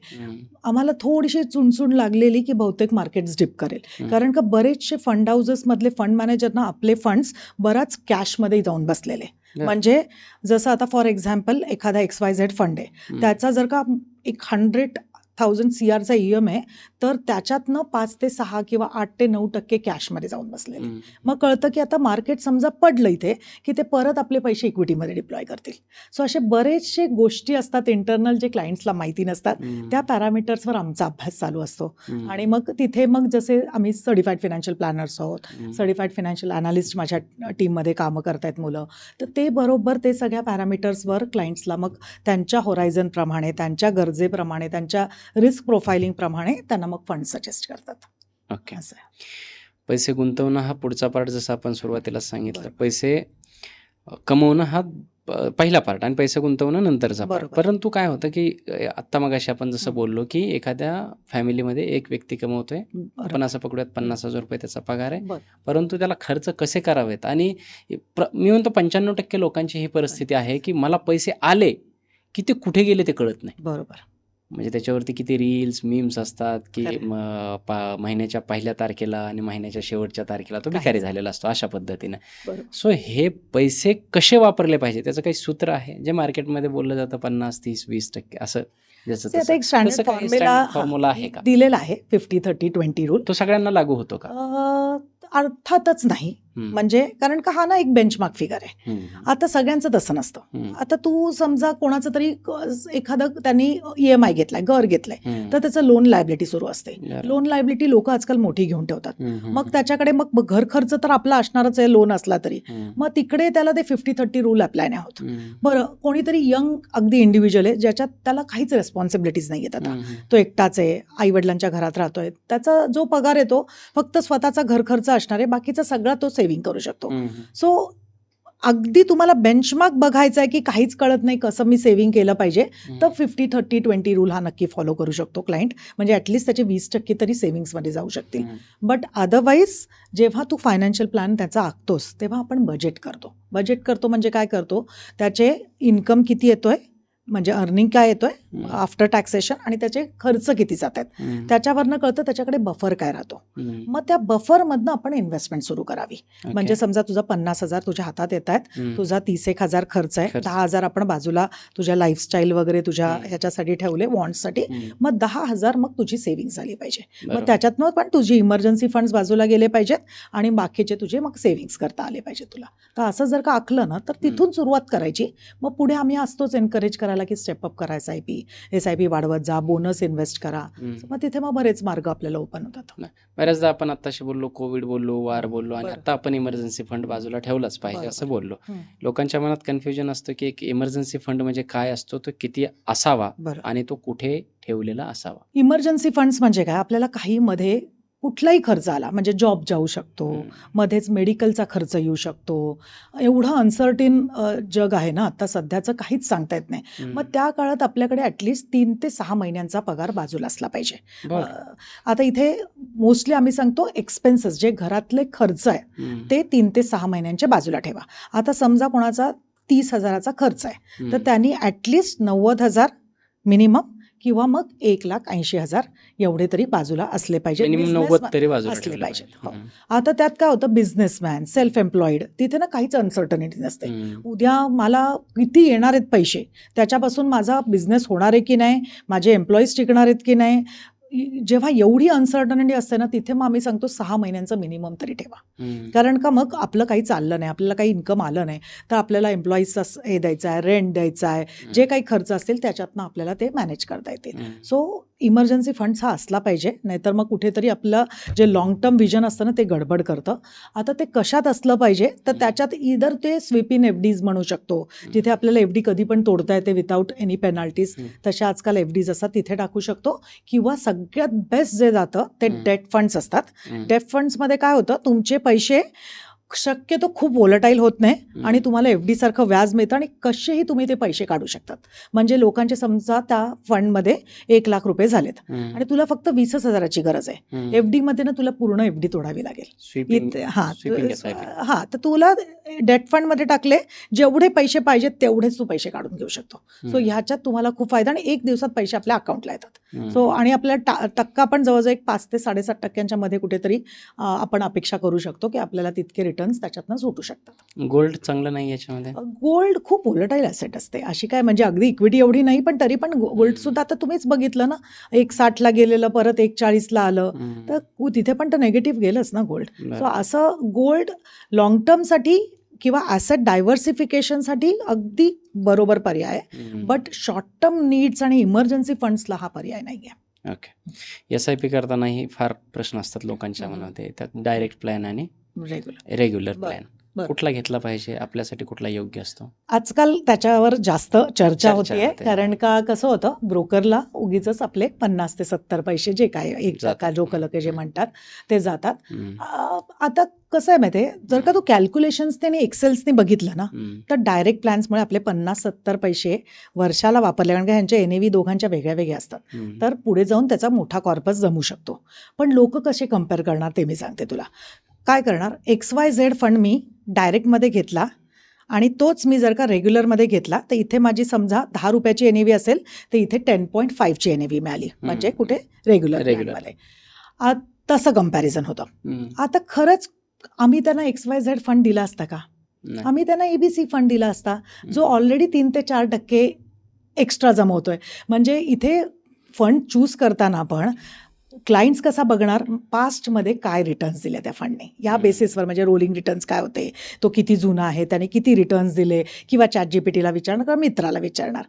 आम्हाला थोडीशी चुणचुण लागलेली की बहुतेक मार्केट्स डिप करेल, कारण का बरेचसे फंड हाऊसेसमधले फंड मॅनेजरना आपले फंड्स बराच कॅशमध्ये जाऊन बसलेले. म्हणजे जसं आता फॉर एक्झाम्पल एखादा XYZ फंड आहे, त्याचा जर का एक 100,000 CRचा EM आहे, तर त्याच्यातनं 5 ते 6 किंवा 8 ते 9% कॅशमध्ये जाऊन बसलेले. मग कळतं की आता मार्केट समजा पडलं इथे की ते परत आपले पैसे इक्विटीमध्ये डिप्लॉय करतील. सो असे बरेचसे गोष्टी असतात इंटरनल जे क्लायंट्सला माहिती नसतात. त्या पॅरामीटर्सवर आमचा अभ्यास चालू असतो. आणि मग तिथे मग जसे आम्ही सर्टिफाईड फायनान्शियल प्लॅनर्स आहोत, सर्टिफाईड फायनान्शियल अनालिस्ट माझ्या टीममध्ये कामं करतायत मुलं, तर ते बरोबर ते सगळ्या पॅरामीटर्सवर क्लायंट्सला मग त्यांच्या होरायझनप्रमाणे, त्यांच्या गरजेप्रमाणे, त्यांच्या रिस्क प्रोफायलिंगप्रमाणे त्यांना मग फंड सजेस्ट करतात. ओके. पैसे गुंतवणं हा पुढचा पार्ट, जसं आपण सुरुवातीला सांगितलं. पैसे कमवणं हा पहिला पार्ट आणि पैसे गुंतवणं नंतरचा पार्ट. परंतु काय होतं की आत्ता मगाशी आपण जसं बोललो की एखाद्या फॅमिलीमध्ये एक व्यक्ती कमवतोय, आपण असं पकडूयात 50,000 रुपये त्याचा पगार आहे, परंतु त्याला खर्च कसे करावेत, आणि मी म्हणतो 95% लोकांची ही परिस्थिती आहे की मला पैसे आले की ते कुठे गेले ते कळत नाही. बरोबर. म्हणजे त्याच्यावरती किती रील्स, मीम्स असतात की महिन्याच्या पहिल्या तारखेला आणि महिन्याच्या शेवटच्या तारखेला तो भिकारी झालेला असतो, अशा पद्धतीने. सो हे पैसे कसे वापरले पाहिजे त्याचं काही सूत्र आहे जे मार्केटमध्ये बोललं जातं 50, 30, 20% असं, आता एक स्टँडर्ड फॉर्म्युला आहे का दिलेला आहे 50-30-20 रूल. तो सगळ्यांना लागू होतो का? अर्थातच नाही. म्हणजे कारण का हा ना एक बेंचमार्क फिगर आहे. आता सगळ्यांचं तसं नसतं. आता तू समजा कोणाचं तरी एखादं त्यांनी EMI घेतलाय, घर घेतलंय, तर त्याचं लोन लायबिलिटी सुरू असते. लोन लायबिलिटी लोक आजकाल मोठी घेऊन ठेवतात. मग त्याच्याकडे मग घर खर्च तर आपला असणारच आहे लोन असला तरी, मग तिकडे त्याला ते 50-30 रूल अप्लाय नाही होत. बरं, कोणीतरी यंग अगदी इंडिव्हिज्युअल आहे ज्याच्यात त्याला काहीच रेस्पॉन्सिबिलिटीज नाही आहेत, आता तो एकटाच आहे, आई वडिलांच्या घरात राहतोय, त्याचा जो पगार येतो फक्त स्वतःचा घर खर्च असणार आहे, बाकीचा सगळा तो सेव्हिंग करू शकतो. सो अगदी तुम्हाला बेंचमार्क बघायचा आहे की काहीच कळत नाही कसं मी सेव्हिंग केलं पाहिजे, तर 50-30-20 रूल हा नक्की फॉलो करू शकतो क्लायंट. म्हणजे ॲटलिस्ट त्याचे 20% तरी सेव्हिंग्समध्ये जाऊ शकतील. बट अदरवाईज जेव्हा तू फायनान्शियल प्लॅन त्याचा आखतोस तेव्हा आपण बजेट करतो. बजेट करतो म्हणजे काय करतो, त्याचे इन्कम किती येतोय, म्हणजे अर्निंग काय येतोय आफ्टर टॅक्सेशन, आणि त्याचे खर्च किती जात आहेत, त्याच्यावरनं कळतं त्याच्याकडे बफर काय राहतो. मग त्या बफरमधनं आपण इन्व्हेस्टमेंट सुरू करावी. म्हणजे समजा तुझा 50,000 तुझ्या हातात येत आहेत, तुझा 31,000 खर्च आहे, 10,000 आपण बाजूला तुझ्या लाईफस्टाईल वगैरे तुझ्या ह्याच्यासाठी ठेवले, वॉन्ट्ससाठी, मग 10,000 मग तुझी सेव्हिंग झाली पाहिजे. मग त्याच्यातनं पण तुझी इमर्जन्सी फंड्स बाजूला गेले पाहिजेत आणि बाकीचे तुझे मग सेव्हिंग्स करता आले पाहिजे तुला. तर असं जर का आखलं ना तर तिथून सुरुवात करायची. मग पुढे आम्ही असतोच एनकरेज करायला की स्टेपअप करा, SIP वाढवत जा, बोनस इन्व्हेस्ट करा. मग तिथे मग बरेच मार्ग आपल्याला ओपन होतात. बऱ्याचदा आपण आत्ताशी बोललो, कोविड बोललो, वार बोललो, आणि आता आपण इमर्जन्सी फंड बाजूला ठेवलाच पाहिजे असं बोललो. लोकांच्या मनात कन्फ्युजन असतं की एक इमर्जन्सी फंड म्हणजे काय असतो, तो किती असावा आणि तो कुठे ठेवलेला असावा. इमर्जन्सी फंड्स म्हणजे काय, आपल्याला काही मध्ये कुठलाही खर्च आला, म्हणजे जॉब जाऊ शकतो, मध्येच मेडिकलचा खर्च येऊ शकतो. एवढं अनसर्टिन जग आहे ना आता सध्याचं, काहीच सांगता येत नाही. मग त्या काळात आपल्याकडे ॲटलिस्ट 3 ते 6 महिन्यांचा पगार बाजूला असला पाहिजे. आता इथे मोस्टली आम्ही सांगतो एक्सपेन्सेस, जे घरातले खर्च आहे ते 3 ते 6 महिन्यांच्या बाजूला ठेवा. आता समजा कोणाचा 30,000चा खर्च आहे, तर हम्म. त्यांनी ॲटलिस्ट 90,000 मिनिमम किंवा मग 1,80,000 एवढे तरी बाजूला असले पाहिजे, मिनिमम 90 तरी बाजूला असले ठेवलं पाहिजेत. पाहिजे. हो. आता त्यात काय होतं, बिझनेसमॅन, सेल्फ एम्प्लॉईड, तिथे ना काहीच अनसर्टनिटी नसते. उद्या मला किती येणार आहेत पैसे, त्याच्यापासून माझा बिझनेस होणार आहे की नाही, माझे एम्प्लॉईज टिकणार आहेत की नाही. जेव्हा एवढी अनसर्टनिटी असते ना, तिथे मग आम्ही सांगतो 6 महिन्यांचं मिनिमम तरी ठेवा. कारण का मग आपलं काही चाललं नाही, आपल्याला काही इन्कम आलं नाही, तर आपल्याला एम्प्लॉईजचा हे द्यायचा आहे, रेंट द्यायचा आहे, जे काही खर्च असतील त्याच्यातनं आपल्याला ते मॅनेज करता येतील. सो इमर्जन्सी फंड्स हा असला पाहिजे, नाहीतर मग कुठेतरी आपलं जे लॉंग टर्म विजन असतं ना ते गडबड करतं. आता ते कशात असलं पाहिजे, तर त्याच्यात इधर ते स्वीप इन FDs म्हणू शकतो, जिथे आपल्याला FD कधी पण तोडता येते विदाऊट एनी पेनल्टीज, तशा आजकाल FDs असतात, तिथे टाकू शकतो. किंवा सगळ्यात बेस्ट जे जातं ते डेट फंड्स असतात. डेट फंड्समध्ये काय होतं, तुमचे पैसे शक्यतो खूप वोलटाईल होत नाही आणि तुम्हाला FD सारखं व्याज मिळतं आणि कसेही तुम्ही ते पैसे काढू शकतात. म्हणजे लोकांचे समजा त्या फंडमध्ये 1,00,000 रुपये झालेत आणि तुला फक्त 20,000ची गरज आहे, FD मध्ये ना तुला पूर्ण FD तोडावी लागेल. हां, तर तुला डेट फंडमध्ये टाकले, जेवढे पैसे पाहिजेत तेवढेच तू पैसे काढून घेऊ शकतो. सो ह्याच्यात तुम्हाला खूप फायदा आणि 1 दिवसात पैसे आपल्या अकाउंटला येतात. सो आणि आपल्याला टक्का पण जवळजवळ एक 5 ते 7.5% मध्ये कुठेतरी आपण अपेक्षा करू शकतो की आपल्याला तितके रिटर्न्स त्याच्यातनं सुटू शकतात. गोल्ड चांगलं नाही याच्यामध्ये? गोल्ड खूप व्होलेटाईल ॲसेट असते, अशी काय म्हणजे अगदी इक्विटी एवढी नाही, पण तरी पण गोल्ड सुद्धा आता तुम्हीच बघितलं ना, 1,60ला गेलेलं परत 1,40ला आलं, तर तिथे पण तर नेगेटिव्ह गेलंच ना गोल्ड. सो असं गोल्ड लॉंग टर्मसाठी किंवा ॲसेट डायव्हर्सिफिकेशनसाठी अगदी बरोबर पर्याय आहे, बट शॉर्ट टर्म नीड्स आणि इमर्जन्सी फंड्सला हा पर्याय नाही आहे. ओके. SIP करतानाही फार प्रश्न असतात लोकांच्या मनामध्ये, त्यात डायरेक्ट प्लॅन आणि रेग्युलर प्लॅन कुठला घेतला पाहिजे, आपल्यासाठी कुठला योग्य असतो? आजकाल त्याच्यावर जास्त चर्चा होतीये, कारण का कसं होतं, ब्रोकरला उगीच आपले 50 ते 70 पैसे जे काय 1% रोकलके जे म्हणतात ते जातात. आता कसं आहे माहिती आहे, जर का तू कॅल्क्युलेशन्स त्याने एक्सेल्सने बघितलं ना, तर डायरेक्ट प्लॅन्समुळे आपले 50-70 पैसे वर्षाला वापरले, कारण का ह्यांच्या NAV दोघांच्या वेगळ्या वेगळ्या असतात, तर पुढे जाऊन त्याचा मोठा कॉर्पस जमू शकतो. पण लोक कसे कम्पेअर करणार ते मी सांगते तुला. काय करणार, XYZ फंड मी डायरेक्टमध्ये घेतला आणि तोच मी जर का रेग्युलरमध्ये घेतला, तर इथे माझी समजा 10 रुपयाची NAV असेल, तर इथे 10.5ची NAV मिळाली, म्हणजे कुठे रेग्युलरमध्ये. तसं कम्पॅरिझन होतं. आता खरंच आम्ही त्यांना XYZ फंड दिला असता का? आम्ही त्यांना ABC फंड दिला असता, जो ऑलरेडी 3 ते 4% एक्स्ट्रा जमवतोय. म्हणजे इथे फंड चूज करताना आपण क्लायंट्स कसा बघणार, पास्टमध्ये काय रिटर्न्स दिले त्या फंडने, या बेसिसवर, म्हणजे रोलिंग रिटर्न्स काय होते, तो किती जुना आहे, त्याने किती रिटर्न्स दिले, किंवा ChatGPTला विचारणार किंवा मित्राला विचारणार.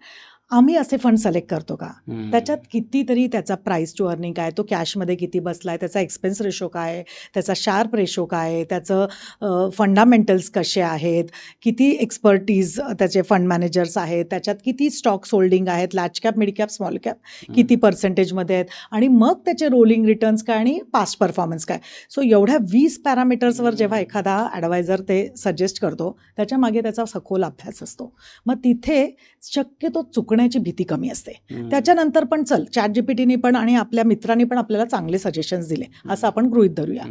आम्ही असे फंड सिलेक्ट करतो का? त्याच्यात कितीतरी त्याचा प्राईस टू अर्निंग काय, तो कॅशमध्ये किती बसलाय, त्याचा एक्सपेन्स रेशो काय, त्याचा शार्प रेशो काय, त्याचं फंडामेंटल्स कसे आहेत, किती एक्सपर्टीज त्याचे फंड मॅनेजर्स आहेत, त्याच्यात किती स्टॉक्स होल्डिंग आहेत, large cap, mid cap, small cap किती पर्सेंटेजमध्ये आहेत, आणि मग त्याचे रोलिंग रिटर्न्स काय आणि पास्ट परफॉर्मन्स काय. सो एवढ्या 20 पॅरामीटर्सवर जेव्हा एखादा ॲडवायझर ते सजेस्ट करतो, त्याच्या मागे त्याचा सखोल अभ्यास असतो. मग तिथे शक्यतो चुकण्याची भीती कमी असते. त्याच्यानंतर पण चल, ChatGPTने पण आणि आपल्या मित्रांनी पण आपल्याला चांगले सजेशन्स दिले असं आपण गृहीत धरूया.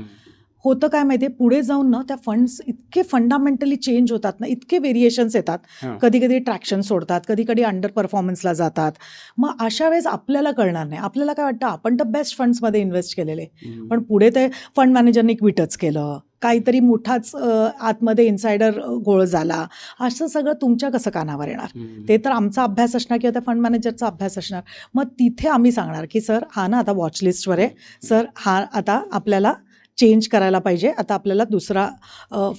होतं काय माहिती आहे, पुढे जाऊन ना त्या फंड्स इतके फंडामेंटली चेंज होतात ना, इतके व्हेरिएशन्स येतात, कधी कधी ट्रॅक्शन सोडतात, कधी कधी अंडर परफॉर्मन्सला जातात. मग अशा वेळेस आपल्याला कळणार नाही, आपल्याला काय वाटतं आपण तर बेस्ट फंड्समध्ये इन्व्हेस्ट केलेले, पण पुढे ते फंड मॅनेजरने क्विटच केलं, काहीतरी मोठाच आतमध्ये इन्सायडर घोळ झाला, असं सगळं तुमच्या कसं कानावर येणार. ते तर आमचा अभ्यास असणार किंवा त्या फंड मॅनेजरचा अभ्यास असणार. मग तिथे आम्ही सांगणार की सर हा ना आता वॉचलिस्टवर आहे, सर हा आता आपल्याला चेंज करायला पाहिजे, आता आपल्याला दुसरा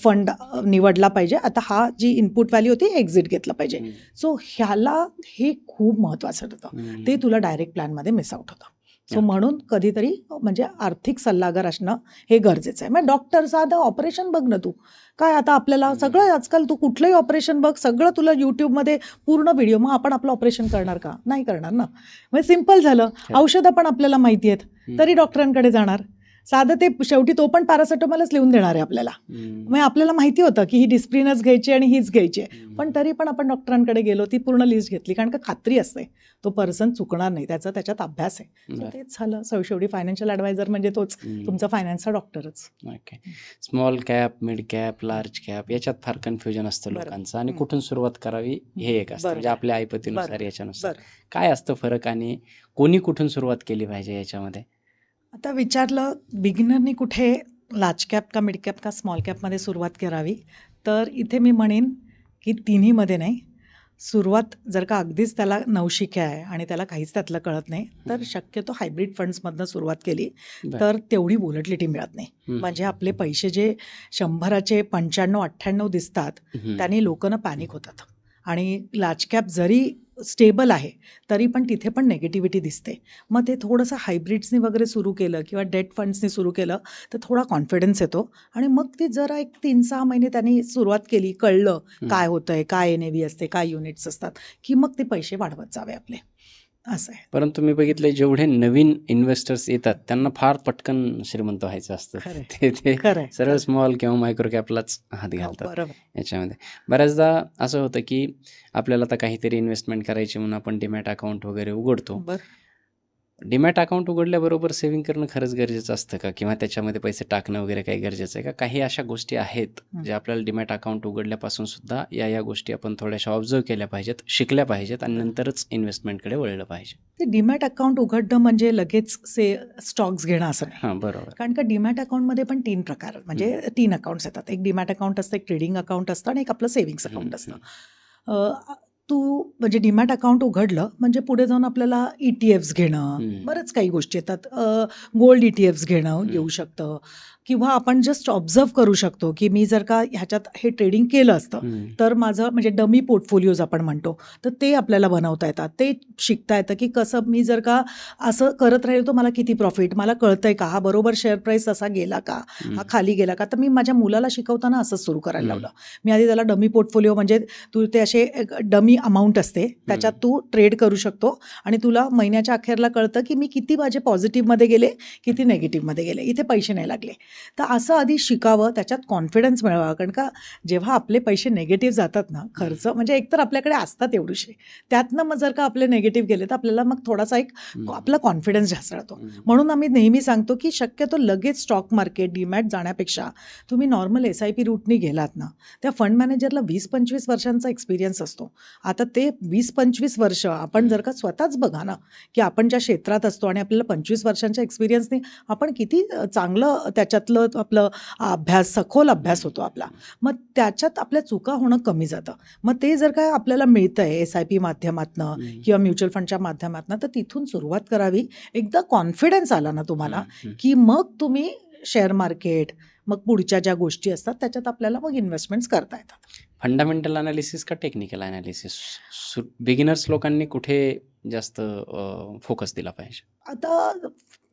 फंड निवडला पाहिजे, आता हा जी इनपुट व्हॅल्यू होती एक्झिट घेतलं पाहिजे. सो ह्याला हे खूप महत्त्वाचं होतं, ते तुला डायरेक्ट प्लॅनमध्ये मिस आउट होतं. सो म्हणून कधीतरी म्हणजे आर्थिक सल्लागार असणं हे गरजेचं आहे. मग डॉक्टर साधं ऑपरेशन बघ ना, तू काय आता आपल्याला सगळं आजकाल तू कुठलंही ऑपरेशन बघ, सगळं तुला यूट्यूबमध्ये पूर्ण व्हिडिओ. मग आपण आपलं ऑपरेशन करणार का? नाही करणार ना. म्हणजे सिम्पल झालं. औषधं पण आपल्याला माहिती आहेत, तरी डॉक्टरांकडे जाणार. साधं ते शेवटी तो पण पॅरासिटामॉलच लिहून देणार आहे आपल्याला. मग आपल्याला माहिती होतं की ही डिस्प्रिनच घ्यायची आणि हीच घ्यायची आहे, पण तरी पण आपण डॉक्टरांकडे गेलो, ती पूर्ण लिस्ट घेतली, कारण का खात्री असते तो पर्सन चुकणार नाही, त्याच्यात अभ्यास आहे. So तेच झालं. शेवटी फायनान्शियल ॲडवायझर म्हणजे तोच तुमचा फायनान्सचा डॉक्टरच. Okay. Small cap, mid cap, large cap याच्यात फार कन्फ्युजन असतं बरं. लोकांचं, आणि कुठून सुरुवात करावी हे एक असतं, म्हणजे बरोबर. आपल्या ऐपतीनुसार बरोबर. याच्यानुसार बरं. काय असतं फरक, आणि कोणी कुठून सुरुवात केली पाहिजे याच्यामध्ये? आता विचारलं बिगिनरनी कुठे लार्ज कॅप का मिड कॅप का स्मॉल कॅपमध्ये सुरुवात करावी, तर इथे मी म्हणेन की तिन्हीमध्ये नाही. सुरुवात जर का अगदीच त्याला नवशिक्या आहे आणि त्याला काहीच त्यातलं कळत नाही, तर शक्यतो हायब्रिड फंड्समधनं सुरुवात केली तर तेवढी व्होलॅटिलिटी मिळत नाही. म्हणजे आपले पैसे जे 100चे 95-98 दिसतात, त्यांनी लोकांना पॅनिक होतात. आणि लार्ज कॅप जरी स्टेबल आहे तरी पण तिथे पण नेगेटिव्हिटी दिसते. मग ते थोडंसं हायब्रिड्सनी वगैरे सुरू केलं किंवा डेट फंड्सनी सुरू केलं तर थोडा कॉन्फिडन्स येतो, आणि मग ती जरा एक 3-6 महिने त्यांनी सुरुवात केली, कळलं काय होतंय, काय NAV असते, काय युनिट्स असतात, की मग ते पैसे वाढवत जावे आपले, असं आहे. परंतु मी बघितलंय जेवढे नवीन इन्व्हेस्टर्स येतात त्यांना फार पटकन श्रीमंत व्हायचं असतं. ते सरळ स्मॉल किंवा मायक्रो कॅपलाच हात घालतात. बरोबर. याच्यामध्ये बऱ्याचदा असं होतं की आपल्याला आता काहीतरी इन्व्हेस्टमेंट करायची म्हणून आपण डीमॅट अकाउंट वगैरे उघडतो. डीमॅट अकाउंट उघडल्याबरोबर सेव्हिंग करणं खरंच गरजेचं असतं का, किंवा त्याच्यामध्ये पैसे टाकणं वगैरे काही गरजेचं आहे का? काही अशा गोष्टी आहेत जे आपल्याला डीमॅट अकाउंट उघडल्यापासून सुद्धा या गोष्टी आपण थोड्याशा ऑब्झर्व केल्या पाहिजेत, शिकल्या पाहिजेत, आणि नंतरच इन्व्हेस्टमेंटकडे वळलं पाहिजे. ते डीमॅट अकाउंट उघडणं म्हणजे लगेच स्टॉक्स घेणं असं नाही. हां, बरोबर. कारण का डीमॅट अकाउंटमध्ये पण 3 प्रकार, म्हणजे 3 अकाउंट्स येतात. एक डीमॅट अकाउंट असतं, एक ट्रेडिंग अकाउंट असतं, आणि एक आपलं सेव्हिंग्स अकाउंट असतं. तू म्हणजे डीमॅट अकाउंट उघडलं म्हणजे पुढे जाऊन आपल्याला ETFs घेणं, बरंच काही गोष्टी येतात. गोल्ड ETFs घेणं येऊ शकतं, किंवा आपण जस्ट ऑब्झर्व करू शकतो की मी जर का ह्याच्यात हे ट्रेडिंग केलं असतं तर माझं म्हणजे डमी पोर्टफोलिओज आपण म्हणतो, तर ते आपल्याला बनवता येतात. ते शिकता येतं की कसं मी जर का असं करत राहिलो तर मला किती प्रॉफिट, मला कळतंय का, हा बरोबर शेअर प्राईस असा गेला का, हा खाली गेला का. तर मी माझ्या मुलाला शिकवताना असंच सुरू करायला लावलं. मी आधी त्याला डमी पोर्टफोलिओ, म्हणजे तू ते असे डमी अमाऊंट असते त्याच्यात तू ट्रेड करू शकतो, आणि तुला महिन्याच्या अखेरला कळतं की मी किती माझे पॉझिटिव्हमध्ये गेले, किती नेगेटिव्हमध्ये गेले, इथे पैसे नाही लागले. तर असं आधी शिकावं, त्याच्यात कॉन्फिडन्स मिळावा. कारण का जेव्हा आपले पैसे नेगेटिव्ह जातात ना, खर्च म्हणजे एकतर आपल्याकडे असतात एवढीशे, त्यातनं मग जर का आपले नेगेटिव्ह गेले तर आपल्याला मग थोडासा एक आपला कॉन्फिडन्स ढासळतो. म्हणून आम्ही नेहमी सांगतो की शक्यतो लगेच स्टॉक मार्केट, डीमॅट जाण्यापेक्षा तुम्ही नॉर्मल SIP रूटनी गेलात ना, त्या फंड मॅनेजरला 20-25 वर्षांचा एक्सपिरियन्स असतो. आता ते 20-25 वर्ष आपण जर का स्वतःच बघा ना, की आपण ज्या क्षेत्रात असतो आणि आपल्याला 25 वर्षांच्या एक्सपिरियन्सने आपण किती चांगलं त्याच्यातलं आपलं सखोल अभ्यास होतो आपला. मग त्याच्यात आपल्या चुका होणं कमी जातं. मग ते जर काय आपल्याला मिळतंय SIP माध्यमातनं किंवा म्युच्युअल फंडच्या माध्यमातनं, तर तिथून सुरुवात करावी. एकदा कॉन्फिडन्स आला ना तुम्हाला, की मग तुम्ही शेअर मार्केट, मग पुढच्या ज्या गोष्टी असतात त्याच्यात आपल्याला मग इन्व्हेस्टमेंट्स करता येतात. फंडामेंटल अनालिसिस का टेक्निकल अनालिसिस, बिगिनर्स लोकांनी कुठे जास्त फोकस दिला पाहिजे? आता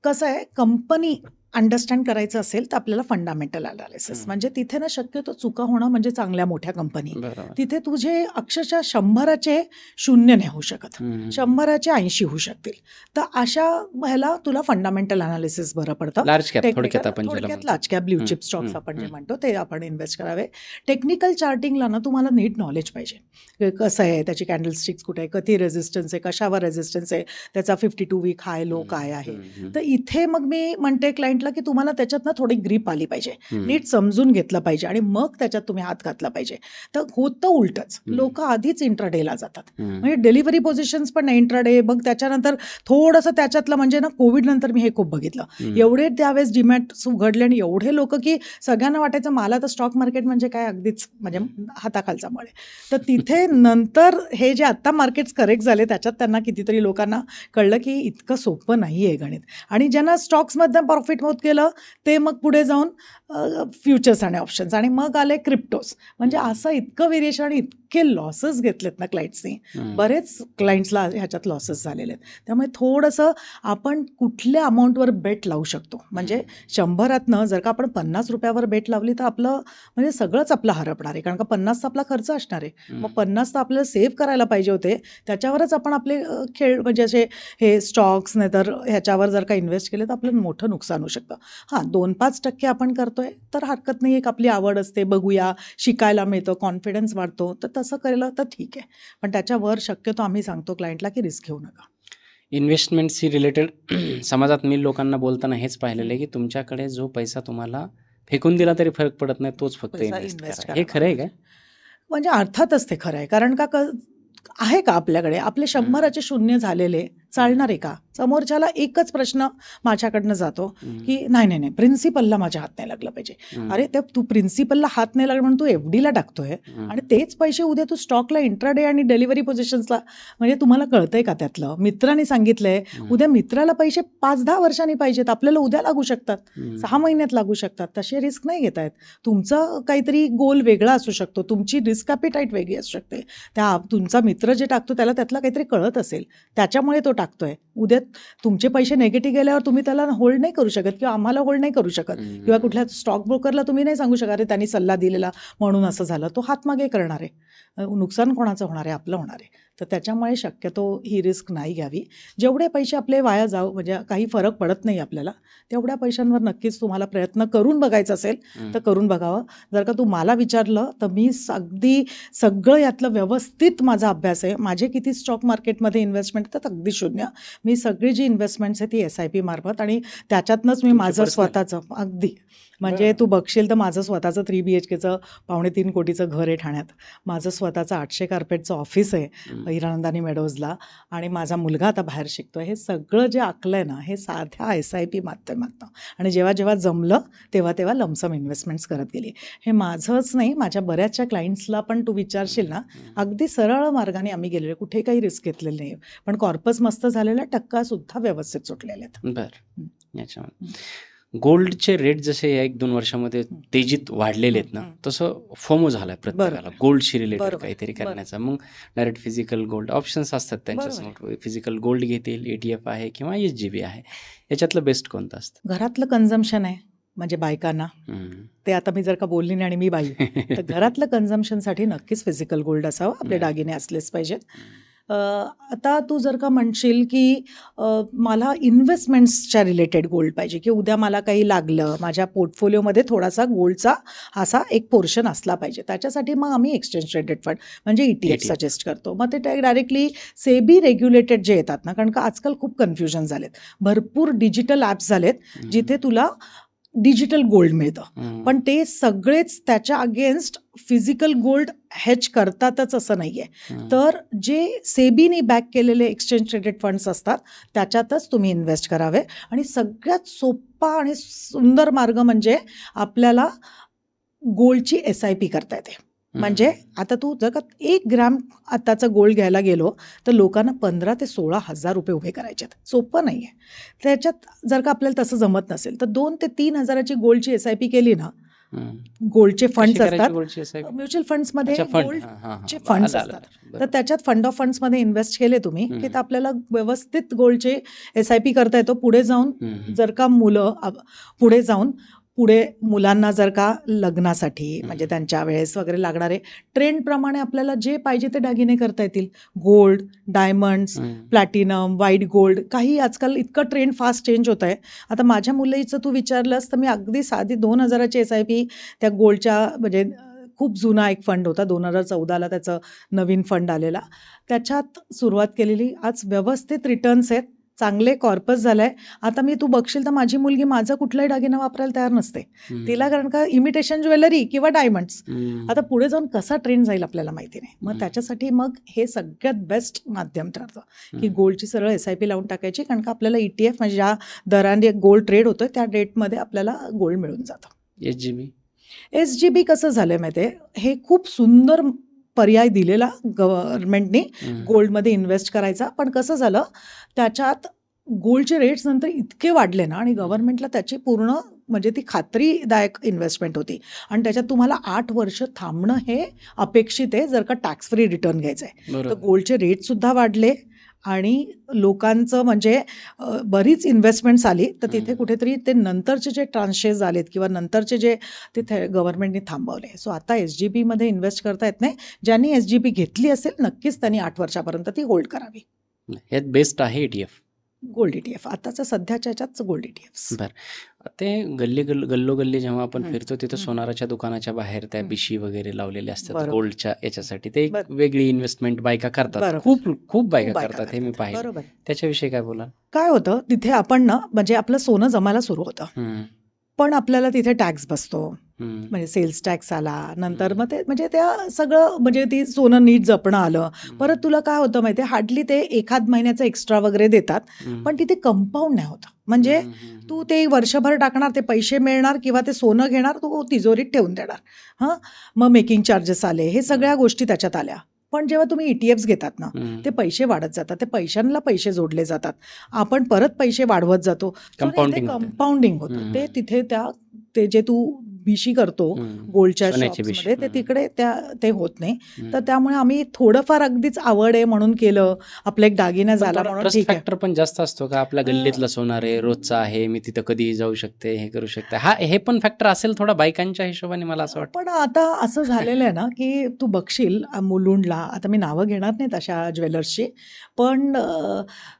कसं आहे, कंपनी अंडरस्टँड करायचं असेल तर आपल्याला फंडामेंटल अनालिसिस, म्हणजे तिथे ना शक्यतो चुका होणं म्हणजे चांगल्या मोठ्या कंपनी, तिथे तुझे अक्षरशः 100चे 0 नाही होऊ शकत, 100चे 80 होऊ शकतील. तर अशा ह्याला तुला फंडामेंटल अनालिसिस बरं पडतं. लार्ज कॅप थोडक्यात large cap blue chip stocks आपण जे म्हणतो ते आपण इन्व्हेस्ट करावे. टेक्निकल चार्टिंगला ना तुम्हाला नीट नॉलेज पाहिजे. कसं आहे, त्याची कॅन्डल स्टिक्स कुठे आहे, कधी रेझिस्टन्स आहे, कशावर रेझिस्टन्स आहे, त्याचा 52 वीक हाय लो काय आहे. तर इथे मग मी म्हणते क्लायंटला की तुम्हाला त्याच्यात ना थोडी ग्रीप आली पाहिजे, नीट समजून घेतलं पाहिजे, आणि मग त्याच्यात तुम्ही हात घातला पाहिजे. तर होतं उलटंच, लोक आधीच इंट्राडेला जातात, म्हणजे डिलिव्हरी पोझिशन्स पण नाही इंट्राडे. मग त्याच्यानंतर थोडंसं त्याच्यातलं म्हणजे ना कोविड नंतर मी हे खूप बघितलं, एवढे त्यावेळेस डीमॅट उघडले आणि एवढे लोक की सगळ्यांना वाटायचं मला तर स्टॉक मार्केट म्हणजे काय अगदीच म्हणजे हाताखालचा मळे. तर तिथे नंतर हे जे आत्ता मार्केट्स करेक्ट झाले त्याच्यात त्यांना कितीतरी लोकांना कळलं की इतकं सोपं नाही आहे गणित. आणि ज्यांना स्टॉक्समधनं प्रॉफिट होत गेलं ते मग पुढे जाऊन फ्युचर्स आणि ऑप्शन्स, आणि मग आले क्रिप्टोज. म्हणजे असं इतकं व्हेरिएशन आणि इतके लॉसेस घेतलेत ना क्लायंट्सनी, बरेच क्लायंट्सला ह्याच्यात लॉसेस झालेले आहेत. त्यामुळे थोडंसं आपण कुठल्या अमाऊंटवर बेट लावू शकतो, म्हणजे 100तनं जर का आपण 50 रुपयावर बेट लावली तर आपलं म्हणजे सगळंच आपलं हरपणार आहे, कारण का 50चा आपला खर्च असणार आहे. मग 50 तर आपल्याला सेव्ह करायला पाहिजे होते, त्याच्यावरच आपण आपले खेळ म्हणजे असे हे स्टॉक्स नाही तर ह्याच्यावर जर का इन्व्हेस्ट केले तर आपलं मोठं नुकसान होऊ शकतं. हां, 2-5% आपण करतोय तर हरकत नाही, एक आपली आवड असते, बघूया, शिकायला मिळतं, कॉन्फिडन्स वाढतो, तर तसं केलं तर ठीक आहे. पण त्याच्यावर शक्यतो आम्ही सांगतो क्लायंटला की रिस्क घेऊ नका. इन्व्हेस्टमेंट्सशी रिलेटेड समाजात मी लोकांना बोलताना हेच पाहिलेलं आहे की तुमच्याकडे जो पैसा तुम्हाला फेकून दिला तरी फरक पडत नाही, तोच फक्त पैसा इन्व्हेस्ट इन्व्हेस्ट करा. हे करा. खरं आहे काय? म्हणजे अर्थातच ते खरं आहे, कारण का आहे का आपल्याकडे आपले 100चे शून्य झालेले चालणार आहे का? समोरच्याला एकच प्रश्न माझ्याकडनं जातो की नाही नाही नाही, प्रिन्सिपलला माझ्या हात नाही लागलं पाहिजे. अरे ते तू प्रिन्सिपलला हात नाही लागला म्हणून तू एफडीला टाकतोय आणि तेच पैसे उद्या तू स्टॉकला, इंट्राडे आणि डिलिव्हरी पोझिशन्सला, म्हणजे तुम्हाला कळतंय का त्यातलं? मित्राने सांगितलंय, उद्या मित्राला पैसे 5-10 वर्षांनी पाहिजेत, आपल्याला उद्या लागू शकतात, 6 महिन्यात लागू शकतात. तसे रिस्क नाही घेता येत. तुमचं काहीतरी गोल वेगळा असू शकतो, तुमची रिस्क ॲपिटाईट वेगळी असू शकते. तुमचा मित्र जे टाकतो त्याला त्यातलं काहीतरी कळत असेल, त्याच्यामुळे तो टाकतोय. उद्या तुमचे पैसे नेगेटिव्ह गेल्यावर तुम्ही त्याला होल्ड नाही करू शकत किंवा आम्हाला होल्ड नाही करू शकत, किंवा कुठल्या स्टॉक ब्रोकरला तुम्ही नाही सांगू शकत अरे त्यांनी सल्ला दिलेला म्हणून असं झालं. तो हातमागे करणार आहे. नुकसान कोणाचं होणार आहे? आपलं होणार आहे. तर त्याच्यामुळे शक्यतो ही रिस्क नाही घ्यावी. जेवढे पैसे आपले वाया जाऊ, म्हणजे काही फरक पडत नाही आपल्याला, तेवढ्या पैशांवर नक्कीच तुम्हाला प्रयत्न करून बघायचा असेल तर करून बघावं. जर का तू मला विचारलं तर मी अगदी सगळं यातलं व्यवस्थित माझा अभ्यास आहे. माझे किती स्टॉक मार्केटमध्ये इन्व्हेस्टमेंट तर अगदी शून्य. मी सगळी जी इन्व्हेस्टमेंट्स आहे ती SIP मार्फत, आणि त्याच्यातनंच मी माझं स्वतःचं अगदी, म्हणजे तू बघशील तर माझं स्वतःचं 3 BHKचं 2.5 कोटीचं घर आहे ठाण्यात. माझं स्वतःचं 800 कार्पेटचं ऑफिस आहे हिरानंदानी मेडोजला, आणि माझा मुलगा आता बाहेर शिकतोय. हे सगळं जे आखलं आहे ना, हे साध्या SIP माध्यमातनं, आणि जेव्हा जेव्हा जमलं तेव्हा तेव्हा लमसम इन्व्हेस्टमेंट्स करत गेली. हे माझंच नाही, माझ्या बऱ्याचशा क्लायंट्सला पण तू विचारशील ना, अगदी सरळ मार्गाने आम्ही गेलेलो, कुठे काही रिस्क घेतलेली नाही. पण कॉर्पस मस्त झालेला, टक्कासुद्धा व्यवस्थित सुटलेले आहेत. बरं. याच्यामध्ये गोल्डचे रेट जसे या 1-2 वर्षामध्ये तेजीत वाढलेले आहेत ना, तसं फोमो झालाय प्रत्येकाला गोल्डशी रिलेटेड काहीतरी करण्याचा. मग डायरेक्ट फिजिकल गोल्ड ऑप्शन्स असतात त्यांच्यासमोर. फिजिकल गोल्ड घेतील, ETF आहे किंवा SGB आहे. याच्यातलं बेस्ट कोणतं असतं? घरातलं कन्झम्पशन आहे, म्हणजे बायकांना ते, आता मी जर का बोलली नाही आणि मी बाई, तर घरातलं कन्झम्पशनसाठी नक्कीच फिजिकल गोल्ड असावं, आपले दागिने असलेच पाहिजेत. आता तू जर का म्हणशील की मला इन्व्हेस्टमेंट्सच्या रिलेटेड गोल्ड पाहिजे, की उद्या मला काही लागलं, माझ्या पोर्टफोलिओमध्ये थोडासा गोल्डचा असा एक पोर्शन असला पाहिजे, त्याच्यासाठी मग आम्ही एक्सचेंज ट्रेडेड फंड म्हणजे ETF सजेस्ट करतो. मग ते डायरेक्टली सेबी रेग्युलेटेड जे येतात ना, कारण का आजकाल खूप कन्फ्युजन झालेत, भरपूर डिजिटल ॲप्स झालेत जिथे तुला डिजिटल गोल्ड मिळतं, पण ते सगळेच त्याच्या अगेन्स्ट फिजिकल गोल्ड हेज करतातच असं नाही आहे. तर जे सेबीने बॅक केलेले एक्सचेंज ट्रेडेड फंड्स असतात त्याच्यातच तुम्ही इन्व्हेस्ट करावे. आणि सगळ्यात सोपा आणि सुंदर मार्ग म्हणजे आपल्याला गोल्डची SIP करता येते. म्हणजे आता तू जर का 1 ग्रॅम आताचा गोल्ड घ्यायला गेलो तर लोकांना 15,000 ते 16,000 रुपये उभे करायचे आहेत. सोपं नाही आहे. त्याच्यात जर का आपल्याला तसं जमत नसेल तर 2,000 ते 3,000ची गोल्डची SIP केली ना, गोल्डचे फंड्स असतात म्युच्युअल फंड्समध्ये, गोल्डचे फंड्स असतात, तर त्याच्यात फंड ऑफ फंड्समध्ये इन्व्हेस्ट केले तुम्ही की तर आपल्याला व्यवस्थित गोल्डचे SIP करता येतो. पुढे जाऊन जर का पुढे मुलांना जर का लग्नासाठी म्हणजे त्यांच्या वेळेस वगैरे लागणारे ट्रेंडप्रमाणे आपल्याला जे पाहिजे ते दागिने करता येतील. Gold, diamonds, platinum, white gold, काही आजकाल इतकं ट्रेंड फास्ट चेंज होत आहे. आता माझ्या मुलीचं तू विचारलंस तर मी अगदी साधी 2,000ची SIP त्या गोल्डच्या, म्हणजे खूप जुना एक फंड होता, 2014ला त्याचं नवीन फंड आलेला, त्याच्यात सुरुवात केलेली. आज व्यवस्थित रिटर्न्स आहेत, चांगले कॉर्पस झालं आहे. आता तू बघशील तर माझी मुलगी माझं कुठलाही दागिना वापरायला तयार नसते तिला, कारण का इमिटेशन ज्वेलरी किंवा डायमंड्स. आता पुढे जाऊन कसा ट्रेंड जाईल आपल्याला माहिती नाही. मग त्याच्यासाठी मग हे सगळ्यात बेस्ट माध्यम ठरतं की गोल्डची सरळ SIP लावून टाकायची, कारण का आपल्याला ETF म्हणजे ज्या दराने गोल्ड ट्रेड होतं त्या रेटमध्ये आपल्याला गोल्ड मिळून जातं. SGB कसं झालं आहे माहिती आहे, हे खूप सुंदर पर्याय दिलेला गव्हर्नमेंटने गोल्डमध्ये इन्व्हेस्ट करायचा. पण कसं झालं, त्याच्यात गोल्डचे रेट्स नंतर इतके वाढले ना, आणि गव्हर्नमेंटला त्याची पूर्ण म्हणजे ती खात्रीदायक इन्व्हेस्टमेंट होती आणि त्याच्यात तुम्हाला 8 वर्ष थांबणं हे अपेक्षित आहे जर का टॅक्स फ्री रिटर्न घ्यायचं आहे. तर बरोबर. गोल्डचे रेटसुद्धा वाढले आणि लोकांचं म्हणजे बरीच इन्व्हेस्टमेंट्स आली, तर तिथे कुठेतरी ते नंतरचे जे ट्रान्शेस आलेत किंवा नंतरचे जे तिथे गव्हर्नमेंटने थांबवले. सो आता SGPमध्ये इन्व्हेस्ट करता येत नाही. ज्यांनी SGP घेतली असेल नक्कीच त्यांनी 8 वर्षापर्यंत ती होल्ड करावी. ह्यात बेस्ट आहे ETF. गोल्ड ETF आताचं सध्याच्या ह्याच्यात गोल्ड ETFs. बरं. ते गल्लोगल्ली जेव्हा आपण हं, फिरतो तिथं हं. सोनाराच्या दुकानाच्या बाहेर त्या हं. बिशी वगैरे लावलेल्या असतात बरोबर. गोल्डच्या याच्यासाठी. ते एक बरं. वेगळी इन्व्हेस्टमेंट बायका करतात. बरोबर. खूप खूप खूप बायका बायका करतात हे मी करतात. पाहिलं. बरोबर. त्याच्याविषयी काय बोलाल? काय होतं तिथे आपण ना म्हणजे आपलं सोनं जमायला सुरू होतं. हं, पण आपल्याला तिथे टॅक्स बसतो. हं, म्हणजे सेल्स टॅक्स आला, नंतर हं, मग ते म्हणजे त्या सगळं म्हणजे ती सोनं नीट जपणं आलं. हं, परत तुला काय होतं माहिती आहे, हार्डली ते एखाद महिन्याचं एक्स्ट्रा वगैरे देतात, हं, पण तिथे कंपाऊंड नाही होतं. म्हणजे हं, हं, तू ते वर्षभर टाकणार, ते पैसे मिळणार किंवा ते सोनं घेणार, तू तिजोरीत ठेवून देणार. हां, मग मेकिंग चार्जेस आले, हे सगळ्या गोष्टी त्याच्यात आल्या. पण जेव्हा तुम्ही ETFs घेतात ना, हं. ते पैसे वाढत जातात, ते पैशांना पैसे जोडले जातात. आपण परत पैसे वाढवत जातो. सो ते कंपाऊंडिंग होते. कंपाऊंडिंग होतं. हं, ते हं, तिथे ते जे तू बिशी करतो हं. गोल्डच्या सोन्याची बिशी. शॉप्समध्ये, ते हं, तिकडे ते होत नाही. हं. तर त्यामुळे आम्ही थोडंफार अगदीच आवड आहे म्हणून केलं, आपला एक दागिना पण झाला थोडा म्हणून ट्रस्ट ठीक आहे. फॅक्टर पण जास्त असतो का? आपल्या गल्लीतलं सोनार आहे, रोजचं आहे, मी तिथं कधीही जाऊ शकते, हे करू शकते. हे पण फॅक्टर असेल थोडा बायकांच्या हिशोबाने मला असं वाटतं. पण आता असं झालेलं आहे ना, की तू बघशील मुलुंडला, आता मी नावं घेणार नाहीत अशा ज्वेलर्सची, पण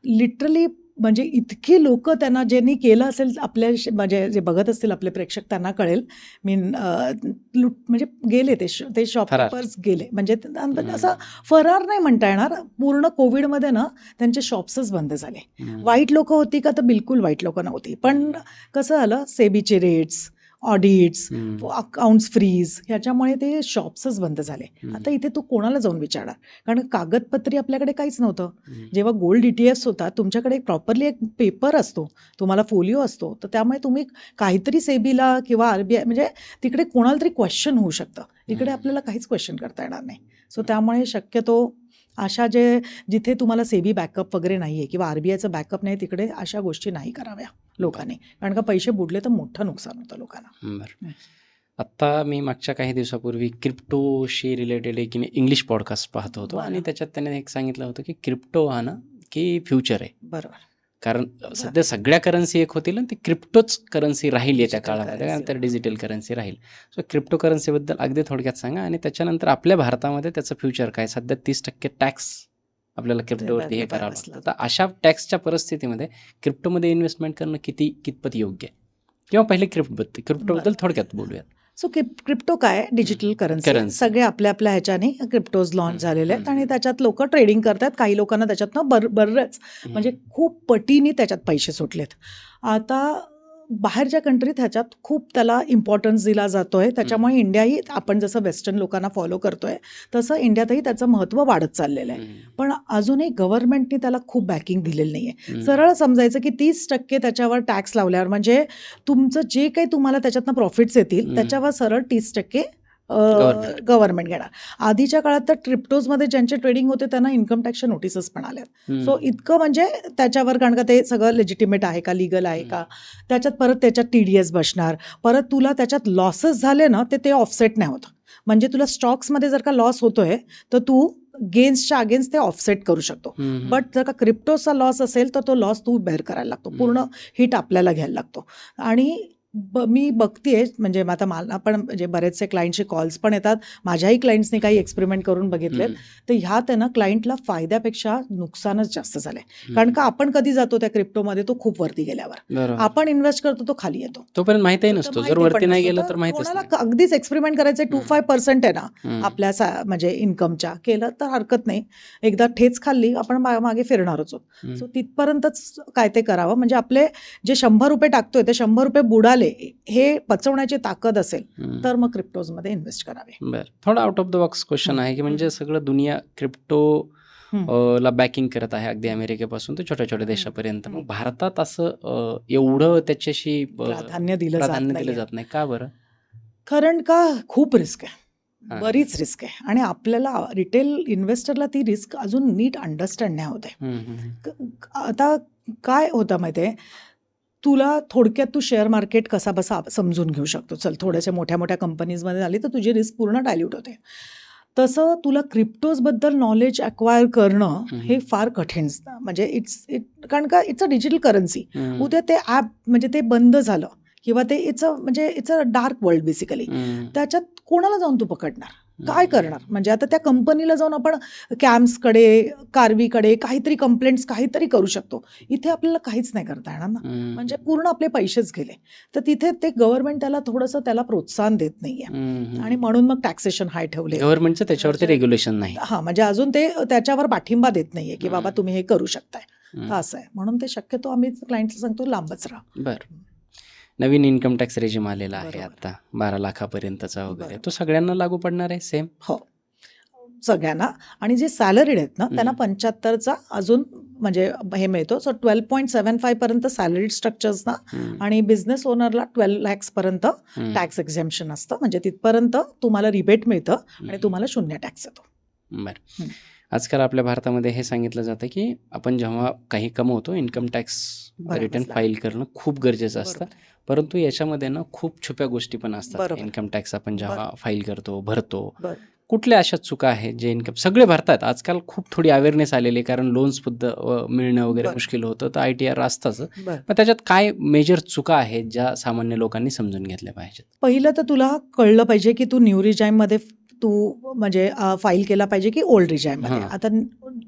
लिटरली म्हणजे इतकी लोकं त्यांना ज्यांनी केलं असेल म्हणजे जे बघत असतील आपले प्रेक्षक त्यांना कळेल. मी म्हणजे गेले ते फरार. शॉपकीपर्स गेले. म्हणजे हं, असं फरार नाही म्हणता येणार. पूर्ण कोविडमध्ये ना त्यांचे शॉप्सच बंद झाले. हं, वाईट लोकं होती का? तर बिलकुल वाईट लोकं नव्हती. पण कसं झालं, सेबीचे रेट्स, ऑडिट्स, हं, अकाउंट्स फ्रीज ह्याच्यामुळे ते शॉप्सच बंद झाले. हं, आता इथे तू कोणाला जाऊन विचारणार? कारण कागदपत्री आपल्याकडे काहीच नव्हतं. हं. जेव्हा गोल्ड ETFs होता, तुमच्याकडे प्रॉपरली एक पेपर असतो, तुम्हाला फोलिओ असतो. तर त्यामुळे तुम्ही काहीतरी सेबीला किंवा RBI म्हणजे तिकडे कोणाला तरी क्वेश्चन होऊ शकतं. इकडे आपल्याला काहीच क्वेश्चन करता येणार नाही. सो त्यामुळे शक्यतो अशा जिथे तुम्हाला सेबी बॅकअप वगैरे नाही आहे किंवा RBIचं बॅकअप नाही, तिकडे अशा गोष्टी नाही कराव्या लोकांनी. कारण का पैसे बुडले तर मोठं नुकसान होतं लोकांना. बरं. आत्ता मी मागच्या काही दिवसापूर्वी क्रिप्टोशी रिलेटेड एक इंग्लिश पॉडकास्ट पाहत होतो बरं. आणि त्याच्यात त्याने एक सांगितलं होतं की क्रिप्टो हा ना की फ्युचर आहे. बरोबर. कारण सध्या सगळ्या करन्सी एक होतील आणि ती क्रिप्टोच करन्सी राहील येत्या Digital काळामध्ये, currency. त्यानंतर डिजिटल करन्सी राहील. सो क्रिप्टो करन्सीबद्दल अगदी थोडक्यात सांगा आणि त्याच्यानंतर आपल्या भारतामध्ये त्याचं फ्युचर काय? सध्या 30% टॅक्स आपल्याला क्रिप्टोवरती हे करावं लागतं. तर अशा टॅक्सच्या परिस्थितीमध्ये क्रिप्टोमध्ये इन्व्हेस्टमेंट करणं कितपत योग्य आहे? किंवा पहिले क्रिप्टोबद्दल थोडक्यात बोलूयात. सो क्रिप्टो काय डिजिटल करन्सी. Currency. सगळे आपल्या आपल्या ह्याच्याने क्रिप्टोज लॉन्च झालेले आहेत आणि त्याच्यात लोक ट्रेडिंग करतात. काही लोकांना त्याच्यातनं बरंच म्हणजे खूप पटीने त्याच्यात पैसे सुटलेत. आता बाहेरच्या कंट्रीत ह्याच्यात खूप त्याला इम्पॉर्टन्स दिला जातोय. त्याच्यामुळे इंडियाही आपण जसं वेस्टर्न लोकांना फॉलो करतोय तसं इंडियातही त्याचं महत्त्व वाढत चाललेलं आहे. पण अजूनही गव्हर्नमेंटने त्याला खूप बॅकिंग दिलेलं नाही आहे. सरळ समजायचं की 30% त्याच्यावर टॅक्स लावल्यावर म्हणजे तुमचं जे काही तुम्हाला त्याच्यातनं प्रॉफिट्स येतील त्याच्यावर सरळ 30% गव्हर्नमेंट घेणार. आधीच्या काळात तर क्रिप्टोजमध्ये ज्यांचे ट्रेडिंग होते त्यांना इन्कम टॅक्सच्या नोटिसेस पण आल्या. सो इतकं म्हणजे त्याच्यावर कारण का ते सगळं लेजिटिमेट आहे का, लिगल आहे का, त्याच्यात परत त्याच्यात TDS बसणार. परत तुला त्याच्यात लॉसेस झाले ना ते ऑफसेट नाही होत. म्हणजे तुला स्टॉक्समध्ये जर का लॉस होतोय तर तू गेन्सच्या अगेन्स्ट ते ऑफसेट करू शकतो. बट जर का क्रिप्टोचा लॉस असेल तर तो लॉस तू बेअर करायला लागतो. पूर्ण हिट आपल्याला घ्यायला लागतो. आणि मी बघतेय म्हणजे आता मला पण म्हणजे बरेचसे क्लायंटचे कॉल्स पण येतात. माझ्याही क्लायंट्सनी काही एक्सपेरिमेंट करून बघितलेत. तर ह्यात आहे ना क्लायंटला फायद्यापेक्षा नुकसानच जास्त झालंय. कारण का आपण कधी जातो त्या क्रिप्टोमध्ये, तो खूप वरती गेल्यावर. आपण इन्व्हेस्ट करतो तो खाली येतो. तोपर्यंत माहितीही नसतो. जर वरती नाही गेलं तर माहितीच कोणाला नाही. अगदीच एक्सपेरिमेंट करायचं 2-5% आहे ना आपल्या म्हणजे इन्कमच्या, केलं तर हरकत नाही. एकदा ठेच खाल्ली आपण मागे फिरणारच आहोत. सो तिथपर्यंतच काय ते करावं. म्हणजे आपले जे ₹100 टाकतोय ते ₹100 बुडाले हे पचवण्याची ताकद असेल तर मग क्रिप्टोजमध्ये इन्व्हेस्ट करावे. बरं. थोडा out of the box question आहे की म्हणजे सगळं दुनिया क्रिप्टो ला बॅकिंग करत आहे, अगदी अमेरिकेपासून तर छोट्या छोट्या देशापर्यंत. मग भारतात असं एवढं त्याच्याशी प्राधान्य दिलं जात नाही का बरं? कारण का खूप रिस्क आहे. बरीच रिस्क आहे आणि आपल्याला रिटेल इन्व्हेस्टरला ती रिस्क अजून नीट अंडरस्टँड नाही होत आहे. आता काय होतं माहिती आहे, तुला थोडक्यात तू शेअर मार्केट कसा बसा समजून घेऊ शकतो. चल थोड्याशा मोठ्या मोठ्या कंपनीजमध्ये आली तर तुझी रिस्क पूर्ण डायल्यूट होते. तसं तुला क्रिप्टोजबद्दल नॉलेज अक्वायर करणं हे फार कठीण असतं. म्हणजे कारण का इट्स अ डिजिटल करन्सी. उद्या ते ॲप म्हणजे ते बंद झालं किंवा ते it's a dark world basically. त्याच्यात कोणाला जाऊन तू पकडणार, काय करणार? म्हणजे आता त्या कंपनीला जाऊन आपण कॅम्प्सकडे, कार्वीकडे काहीतरी कंप्लेंट्स काहीतरी करू शकतो. इथे आपल्याला काहीच नाही करता येणार ना. म्हणजे पूर्ण आपले पैसेच गेले. तर तिथे ते गव्हर्नमेंट त्याला प्रोत्साहन देत नाहीये आणि म्हणून मग टॅक्सेशन हाय ठेवले. गव्हर्नमेंटचं त्याच्यावरती रेग्युलेशन नाही. हा, म्हणजे अजून ते त्याच्यावर पाठिंबा देत नाहीये की बाबा तुम्ही हे करू शकताय. असं आहे. म्हणून ते शक्यतो आम्ही क्लायंटला सांगतो लांबच राहा. बरं. नवीन इन्कम टॅक्स रेजिम आलेला आहे आता 12 लाखापर्यंतचा वगैरे, तो सगळ्यांना लागू पडणार आहे सेम? हो, सगळ्यांना. आणि जे सॅलरीड आहेत ना त्यांना 75चा अजून म्हणजे हे मिळतो. सो 12.75 पर्यंत सॅलरीड स्ट्रक्चर्सना आणि बिझनेस ओनरला 12 lakhs पर्यंत टॅक्स एक्झेम्पशन असतं. म्हणजे तिथपर्यंत तुम्हाला रिबेट मिळतं आणि तुम्हाला 0 टॅक्स येतो. बरं. आजकाल आपल्या भारतामध्ये हे सांगितलं जातं की आपण जेव्हा काही कमवतो इन्कम टॅक्स रिटर्न फाईल करणं खूप गरजेचं असतं. परंतु याच्यामध्ये ना खूप छुप्या गोष्टी पण असतात. इन्कम टॅक्स आपण जेव्हा फाईल करतो, भरतो, कुठल्या अशा चुका आहेत जे इन्कम सगळे भरतात? आजकाल खूप थोडी अवेअरनेस आलेली आहे, कारण लोन्स सुद्धा मिळणं वगैरे मुश्किल होतं, तर ITR असतंच. पण त्याच्यात काय मेजर चुका आहेत ज्या सामान्य लोकांनी समजून घेतल्या पाहिजेत? पहिलं तर तुला कळलं पाहिजे की तू न्यू रिजाईममध्ये तू म्हणजे फाईल केला पाहिजे की ओल्ड रिजाईममध्ये. आता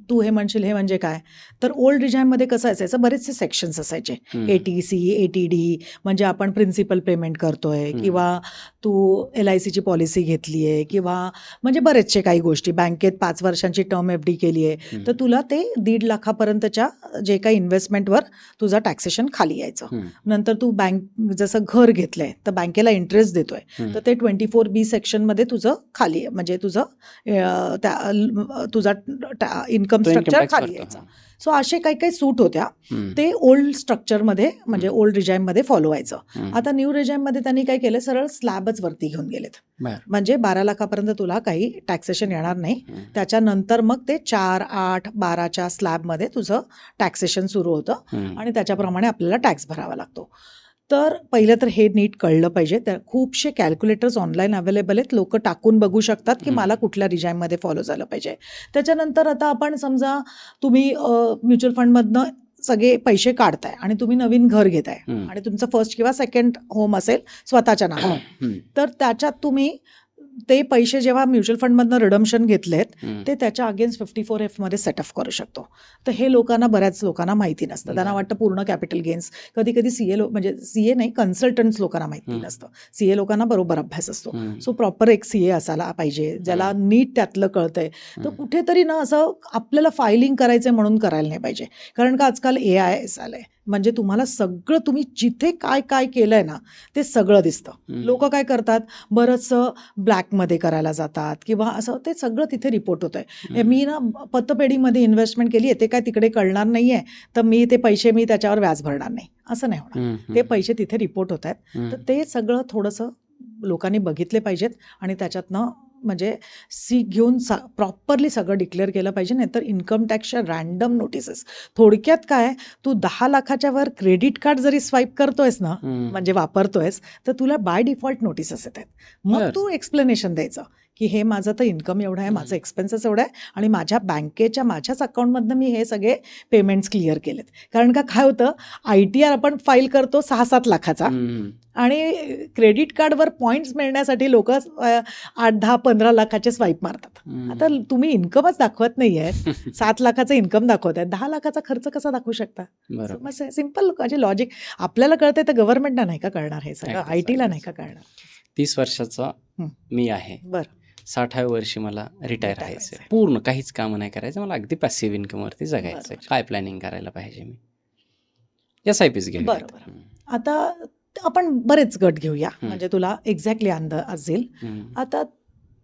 तू हे म्हणशील हे म्हणजे काय, तर ओल्ड रिजाईममध्ये कसं असायचं, बरेचसे सेक्शन्स असायचे. ATC, ATD म्हणजे आपण प्रिन्सिपल पेमेंट करतोय किंवा तू LICची पॉलिसी घेतली आहे किंवा म्हणजे बरेचसे काही गोष्टी, बँकेत 5 वर्षांची टर्म FD केली आहे, तर तुला ते 1.5 लाखापर्यंतच्या जे काही इन्व्हेस्टमेंटवर तुझा टॅक्सेशन खाली यायचं. नंतर तू जसं घर घेतलंय तर बँकेला इंटरेस्ट देतोय, तर ते 24B सेक्शनमध्ये तुझं खाली म्हणजे तुझा इन्कम स्ट्रक्चर खाली यायचा. सो असे काही काही सूट होत्या, ते ओल्ड स्ट्रक्चरमध्ये म्हणजे ओल्ड रिजाईममध्ये फॉलो व्हायचं. आता न्यू रिजाईममध्ये त्यांनी काय केलं, सरळ स्लॅबच वरती घेऊन गेलेत. म्हणजे 12 लाखापर्यंत तुला काही टॅक्सेशन येणार नाही. त्याच्यानंतर मग ते 4, 8, 12च्या स्लॅबमध्ये तुझं टॅक्सेशन सुरू होतं आणि त्याच्याप्रमाणे आपल्याला टॅक्स भरावा लागतो. तर पहिलं तर हे नीट कळलं पाहिजे. त्या खूपशे कॅल्क्युलेटर्स ऑनलाईन अवेलेबल आहेत. लोक टाकून बघू शकतात की मला कुठल्या रिजाईममध्ये फॉलो झालं पाहिजे. त्याच्यानंतर आता आपण समजा तुम्ही म्युच्युअल फंडमधनं सगळे पैसे काढताय आणि तुम्ही नवीन घर घेताय आणि तुमचं फर्स्ट किंवा सेकंड होम असेल स्वतःच्या नावावर, तर त्याच्यात तुम्ही ते पैसे जेव्हा म्युच्युअल फंडमधनं रिडम्शन घेतलेत ते त्याच्या अगेन्स्ट 54F मध्ये सेटअप करू शकतो. तर हे बऱ्याच लोकांना माहिती नसतं. त्यांना वाटतं पूर्ण कॅपिटल गेन्स. कधी कधी म्हणजे CA नाही, कन्सल्टंट्स लोकांना माहिती नसतं. CA लोकांना बरोबर अभ्यास असतो. सो प्रॉपर एक CA असायला पाहिजे ज्याला नीट त्यातलं कळतंय. तर कुठेतरी ना असं आपल्याला फायलिंग करायचंय म्हणून करायला नाही पाहिजे. कारण का आजकाल AIS आलंय, म्हणजे तुम्हाला सगळं तुम्ही जिथे काय काय केलंय ना ते सगळं दिसतं. लोक काय करतात, बरंचसं ब्लॅकमध्ये करायला जातात किंवा असं ते सगळं तिथे रिपोर्ट होतंय. मी ना पतपेढीमध्ये इन्व्हेस्टमेंट केली आहे, ते काय तिकडे कळणार नाहीये, तर मी ते पैसे त्याच्यावर व्याज भरणार नाही, असं नाही होणार. ते पैसे तिथे रिपोर्ट होत आहेत. तर ते सगळं थोडंसं लोकांनी बघितले पाहिजेत आणि त्याच्यातनं म्हणजे घेऊन प्रॉपरली सगळं डिक्लेअर केलं पाहिजे. नाही तर इन्कम टॅक्सच्या रॅन्डम नोटिसेस. थोडक्यात काय, तू 10 लाखाच्या वर क्रेडिट कार्ड जरी स्वाईप करतोयस ना, म्हणजे वापरतोयस, तर तुला बाय डिफॉल्ट नोटिसेस येत आहेत. मग तू एक्सप्लेनेशन द्यायचं की हे माझं तर इन्कम एवढं आहे, माझं एक्सपेन्सेस एवढं आहे आणि माझ्याच अकाउंटमधनं मी हे सगळे पेमेंट्स क्लिअर केलेत. कारण का काय होतं, ITR आपण फाईल करतो 6-7 लाखाचा आणि क्रेडिट कार्डवर पॉईंट्स मिळण्यासाठी लोक 8, 10, 15 लाखाचे स्वाईप मारतात. आता तुम्ही इन्कमच दाखवत नाहीये, 7 लाखाचं इन्कम दाखवत आहे, 10 लाखाचा खर्च कसा दाखवू शकता? सिम्पल म्हणजे लॉजिक आपल्याला कळतंय, तर गव्हर्नमेंटला नाही का कळणार हे सगळं? ITला नाही का कळणार? 30 वर्षाचा मी आहे, बरं, 60व्या वर्षी मला रिटायर व्हायचं, पूर्ण काहीच कामं नाही करायचं, मला अगदी पॅसिव्ह इन्कमवरती जगायचं. काय प्लॅनिंग करायला पाहिजे मी? SIPs घेऊया. बरोबर. आता आपण बरेच गट घेऊया, म्हणजे तुला एक्झॅक्टली अंदाज येईल. आता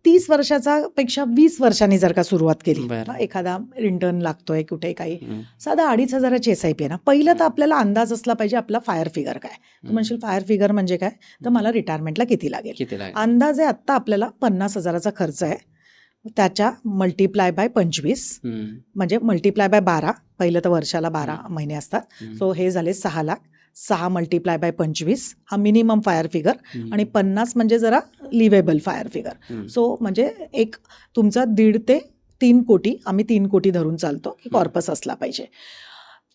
30 वर्षाचा पेक्षा 20 वर्षांनी जर का सुरुवात केली, एखादा इंटर्न लागतोय कुठे, काही साधा 2,500ची SIP आहे ना, पहिलं तर आपल्याला अंदाज असला पाहिजे आपला फायर फिगर काय. तू म्हणशील फायर फिगर म्हणजे काय, तर मला रिटायरमेंटला किती लागेल. अंदाज आहे आत्ता आपल्याला 50,000चा खर्च आहे, त्याच्या मल्टिप्लाय बाय 25 म्हणजे मल्टिप्लाय बाय 12. पहिलं तर वर्षाला 12 महिने असतात, सो हे झाले 6 लाख. 6 मल्टिप्लाय बाय 25 हा मिनिमम फायर फिगर आणि 50 म्हणजे जरा लिव्हेबल फायर फिगर. सो म्हणजे एक तुमचा 1.5 ते 3 कोटी, आम्ही 3 कोटी धरून चालतो की कॉर्पस असला पाहिजे.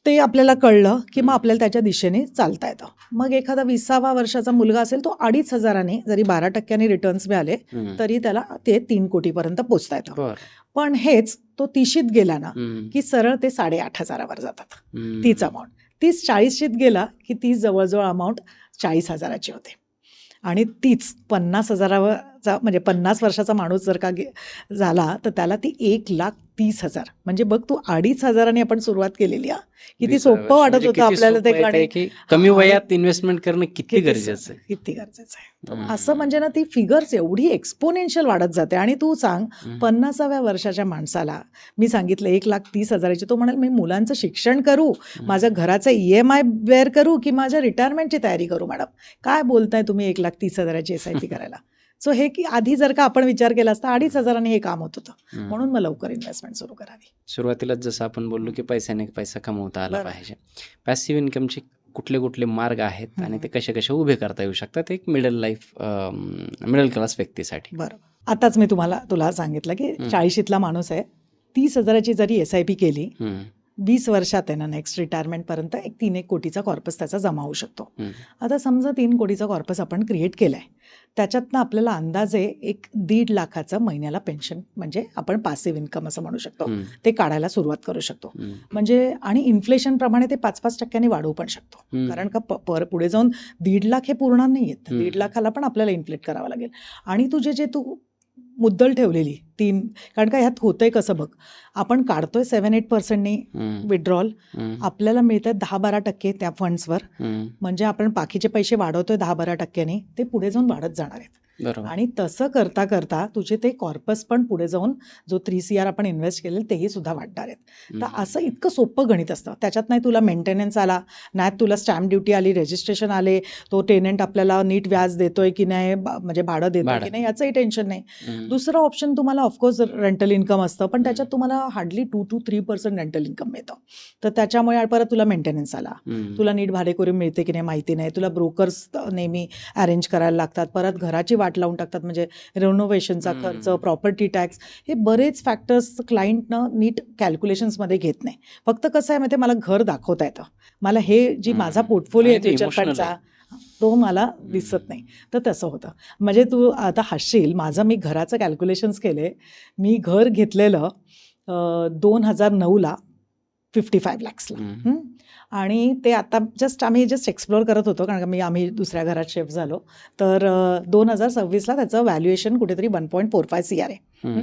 ते आपल्याला कळलं की मग आपल्याला त्याच्या दिशेने चालता येतं. मग एखादा 20व्या वर्षाचा मुलगा असेल तो 2,500 जरी 12% रिटर्न्स मिळाले तरी त्याला ते 3 कोटीपर्यंत पोचता येतं. पण हेच तो 30शीत गेला ना की सरळ ते 8,500वर जातात. तीच अमाऊंट 30-40शीत गेला की ती जवळजवळ अमाऊंट 40,000ची होते. आणि तीच 50,000चा म्हणजे 50 वर्षाचा माणूस जर का झाला तर त्याला ती 1,30,000. म्हणजे बघ तू 2,500 आपण सुरुवात केलेली आहे. किती सोपं वाटत होतं आपल्याला ते गणित. कमी वयात इन्व्हेस्टमेंट करणं किती गरजेचं आहे. किती गरजेचं आहे. असं म्हणजे ना ती फिगर्स एवढी एक्सपोनेन्शियल वाढत जाते. आणि तू सांग 50व्या वर्षाच्या माणसाला मी सांगितलं 1,30,000ची, तो म्हणाल मी मुलांचं शिक्षण करू, माझ्या घराचं EMI बेअर करू की माझ्या रिटायरमेंटची तयारी करू. मॅडम काय बोलताय तुम्ही 1,30,000ची SIP करायला. सो हे की आधी जर का आपण विचार केला असता 2,500 हे काम होत होतं. म्हणून मग लवकर इन्व्हेस्टमेंट सुरू करावी. सुरुवातीलाच जसं आपण बोललो की पैशाने पैसा कमवता आला पाहिजे. पॅसिव्ह इन्कमचे कुठले कुठले मार्ग आहेत आणि ते कसे कसे उभे करता येऊ शकतात एक मिडल क्लास व्यक्तीसाठी. बरोबर. आताच मी तुला सांगितलं की 40शीतला माणूस आहे, 30,000ची जरी SIP केली 20 वर्षात आहे ना नेक्स्ट रिटायरमेंटपर्यंत 3-1 कोटीचा कॉर्पस त्याचा जमा होऊ शकतो. आता समजा 3 कोटीचा कॉर्पस आपण क्रिएट केलाय, त्याच्यातनं आपल्याला अंदाजे 1.5 लाखाचं महिन्याला पेन्शन म्हणजे आपण पासिव्ह इन्कम असं म्हणू शकतो ते काढायला सुरुवात करू शकतो. म्हणजे आणि इन्फ्लेशनप्रमाणे ते 5-5% वाढवू पण शकतो. कारण का पुढे जाऊन 1.5 लाख हे पूर्ण नाही आहेत. 1.5 लाखाला पण आपल्याला इन्फ्लेट करावं लागेल. आणि तुझे जे तू मुद्दल ठेवलेली 3, कारण का ह्यात होतंय कसं बघ, आपण काढतोय 7-8%नी विड्रॉल, आपल्याला मिळतं 10-12% त्या फंड्सवर. म्हणजे आपण बाकीचे पैसे वाढवतोय 10-12%नी, ते पुढे जाऊन वाढत जाणार आहेत. आणि तसं करता करता तुझे ते कॉर्पस पण पुढे जाऊन जो 3 CR आपण इन्व्हेस्ट केले तेही सुद्धा वाढणार आहेत. तर असं इतकं सोपं गणित असतं. त्याच्यात नाही तुला मेंटेनन्स आला, नाही तुला स्टॅम्प ड्युटी आली, रजिस्ट्रेशन आले, तो टेनंट आपल्याला नीट व्याज देतोय की नाही, म्हणजे भाडं देतोय की नाही याचंही टेन्शन नाही. दुसरं ऑप्शन तुम्हाला ऑफकोर्स रेंटल इन्कम असतं, पण त्याच्यात तुम्हाला हार्डली 2-3% रेंटल इन्कम मिळतं. तर त्याच्यामुळे परत तुला मेंटेनन्स आला, तुला नीट भाडेकरी मिळते की नाही माहिती नाही, तुला ब्रोकर्स नेहमी अरेंज करायला लागतात, परत घराची वाट लावून टाकतात, म्हणजे रेनोव्हेशनचा खर्च, प्रॉपर्टी टॅक्स, हे बरेच फॅक्टर्स क्लायंटनं नीट कॅल्क्युलेशन्समध्ये घेत नाही. फक्त कसं आहे माहिती, मला घर दाखवता येतं, मला हे जी माझा पोर्टफोलिओ आहे म्युच्युअल फंडचा तो मला दिसत नाही. तर तसं होतं. म्हणजे तू आता हसशील, मी घराचं कॅल्क्युलेशन्स केले. मी घर घेतलेलं 2009ला 55 lakhsला, आणि ते आता आम्ही एक्सप्लोअर करत होतो, कारण का आम्ही दुसऱ्या घरात शिफ्ट झालो. तर 2026ला त्याचं व्हॅल्युएशन कुठेतरी 1.45 CR आहे.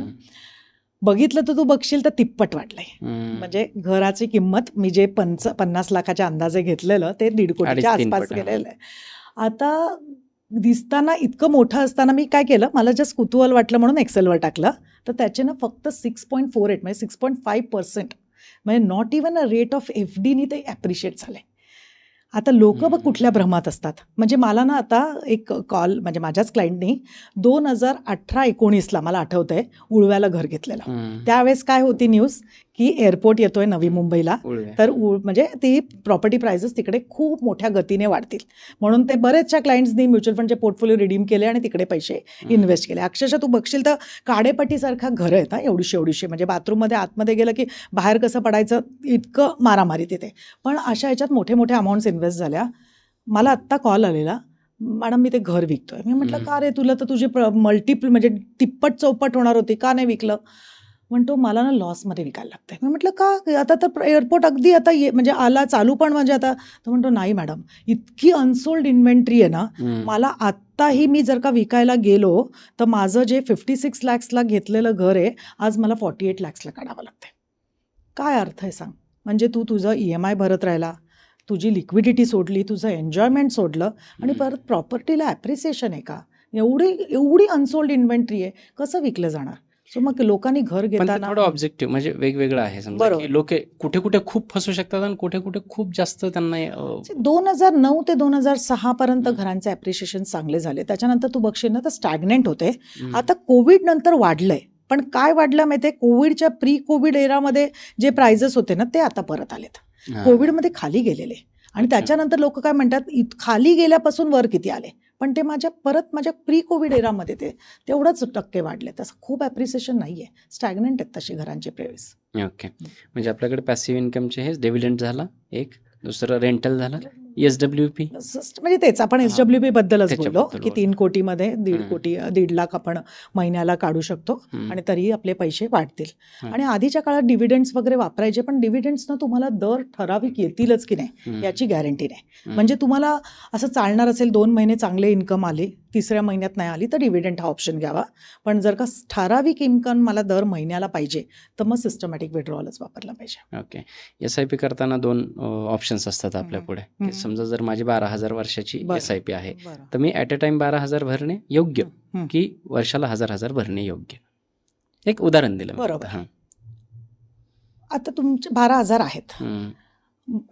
बघितलं तर तू बघशील तर तिप्पट वाटलंय. म्हणजे घराची किंमत मी जे 50 लाखाच्या अंदाजे घेतलेलं ते 1.5 कोटीच्या आसपास गेलेलं आहे. आता दिसताना इतकं मोठं असताना मी काय केलं, मला जस्ट कुतूहल वाटलं म्हणून एक्सेलवर टाकलं, तर त्याचे ना फक्त 6.48 म्हणजे 6.5%, म्हणजे not even a rate of FDनी ते ॲप्रिशिएट झाले. आता लोक बघ कुठल्या भ्रमात असतात. म्हणजे मला ना आता एक कॉल, म्हणजे माझ्याच क्लायंटनी 2018-19ला मला आठवतंय उळव्याला घर घेतलेलं. त्यावेळेस काय होती न्यूज की एअरपोर्ट येतोय नवी मुंबईला, तर म्हणजे ती प्रॉपर्टी प्राइसेस तिकडे खूप मोठ्या गतीने वाढतील म्हणून ते बरेचशा क्लायंट्सनी म्युच्युअल फंडचे पोर्टफोलिओ रिडीम केले आणि तिकडे पैसे इन्व्हेस्ट केले. अक्षरशः तू बघशील तर काडेपट्टीसारखा घर आहेत, एवढीशी म्हणजे बाथरूममध्ये आतमध्ये गेलं की बाहेर कसं पडायचं इतकं मारामारी तिथे. पण अशा ह्याच्यात मोठे मोठे अमाऊंट्स इन्व्हेस्ट झाल्या. मला आत्ता कॉल आलेला, मॅडम मी ते घर विकतोय. मी म्हटलं का रे, तुला तर तुझी मल्टिपल म्हणजे तिप्पट चौपट होणार होती, का नाही विकलं? म्हणतो मला ना लॉसमध्ये विकायला लागतंय. मी म्हटलं का, आता तर एअरपोर्ट अगदी आता म्हणजे आला चालू पण, म्हणजे आता. तर म्हणतो नाही मॅडम, इतकी अनसोल्ड इन्व्हेंटरी आहे ना, मला आत्ताही मी जर का विकायला गेलो तर माझं जे 56 lakhsला घेतलेलं घर आहे आज मला 48 lakhsला काढावं लागतंय. काय अर्थ आहे सांग? म्हणजे तू तुझं EMI भरत राहिला, तुझी लिक्विडिटी सोडली, तुझं एन्जॉयमेंट सोडलं, आणि परत प्रॉपर्टीला ॲप्रिसिएशन आहे का? एवढी अनसोल्ड इन्व्हेंटरी आहे, कसं विकलं जाणार? सो मग लोकांनी घर घेताना थोडं ऑब्जेक्टिव्ह म्हणजे वेगवेगळं आहे. समजा की लोक कुठे कुठे खूप फसू शकतात आणि कुठे कुठे खूप जास्त त्यांना 2009 ते 2006 पर्यंत घरांचे ॲप्रिशिएशन चांगले झाले. त्याच्यानंतर तू बघशील ना तर स्टॅग्नेंट होते. आता कोविड नंतर वाढलंय, पण काय वाढलं माहितीये, कोविडच्या प्री कोविड एरामध्ये जे प्राइजेस होते ना ते आता परत आलेत, कोविडमध्ये खाली गेलेले. आणि त्याच्यानंतर लोक काय म्हणतात खाली गेल्यापासून वर किती आले, पण ते माझ्या प्री कोविड एरामध्ये तेवढंच टक्के वाढले. तसं खूप ॲप्रिसिएशन नाही आहे, स्टॅग्नंट आहेत तशी घरांची प्रेस. ओके. म्हणजे आपल्याकडे पॅसिव्ह इन्कमचे हेच डिव्हिडंड झाला एक, दुसरं रेंटल झालं, SWP म्हणजे तेच आपण SWP बद्दलच बोललो की 3 कोटीमध्ये 1.5 हम्म. कोटी 1.5 लाख आपण महिन्याला काढू शकतो आणि तरीही आपले पैसे वाढतील. आणि आधीच्या काळात डिव्हिडंड्स वगैरे वापरायचे, पण डिव्हिडंड्सनं तुम्हाला दर ठराविक येतीलच की नाही याची गॅरंटी नाही. म्हणजे तुम्हाला असं चालणार असेल 2 महिने चांगले इन्कम आले, तिसऱ्या महिन्यात नाही आली तर डिव्हिडंड हा ऑप्शन घ्यावा. पण जर का ठराविक इन्कम मला दर महिन्याला पाहिजे तर मग सिस्टमॅटिक विड्रॉलच वापरला पाहिजे. ओके. SIP करताना 2 ऑप्शन्स असतात आपल्या पुढे. की समजा जर माझी 12,000 वर्षाची SIP आहे तर मी ॲट अ टाइम 12,000 भरणे योग्य की वर्षाला 1,000 भरणे योग्य? एक उदाहरण दिलं. बरोबर. आता तुमचे 12,000 आहेत,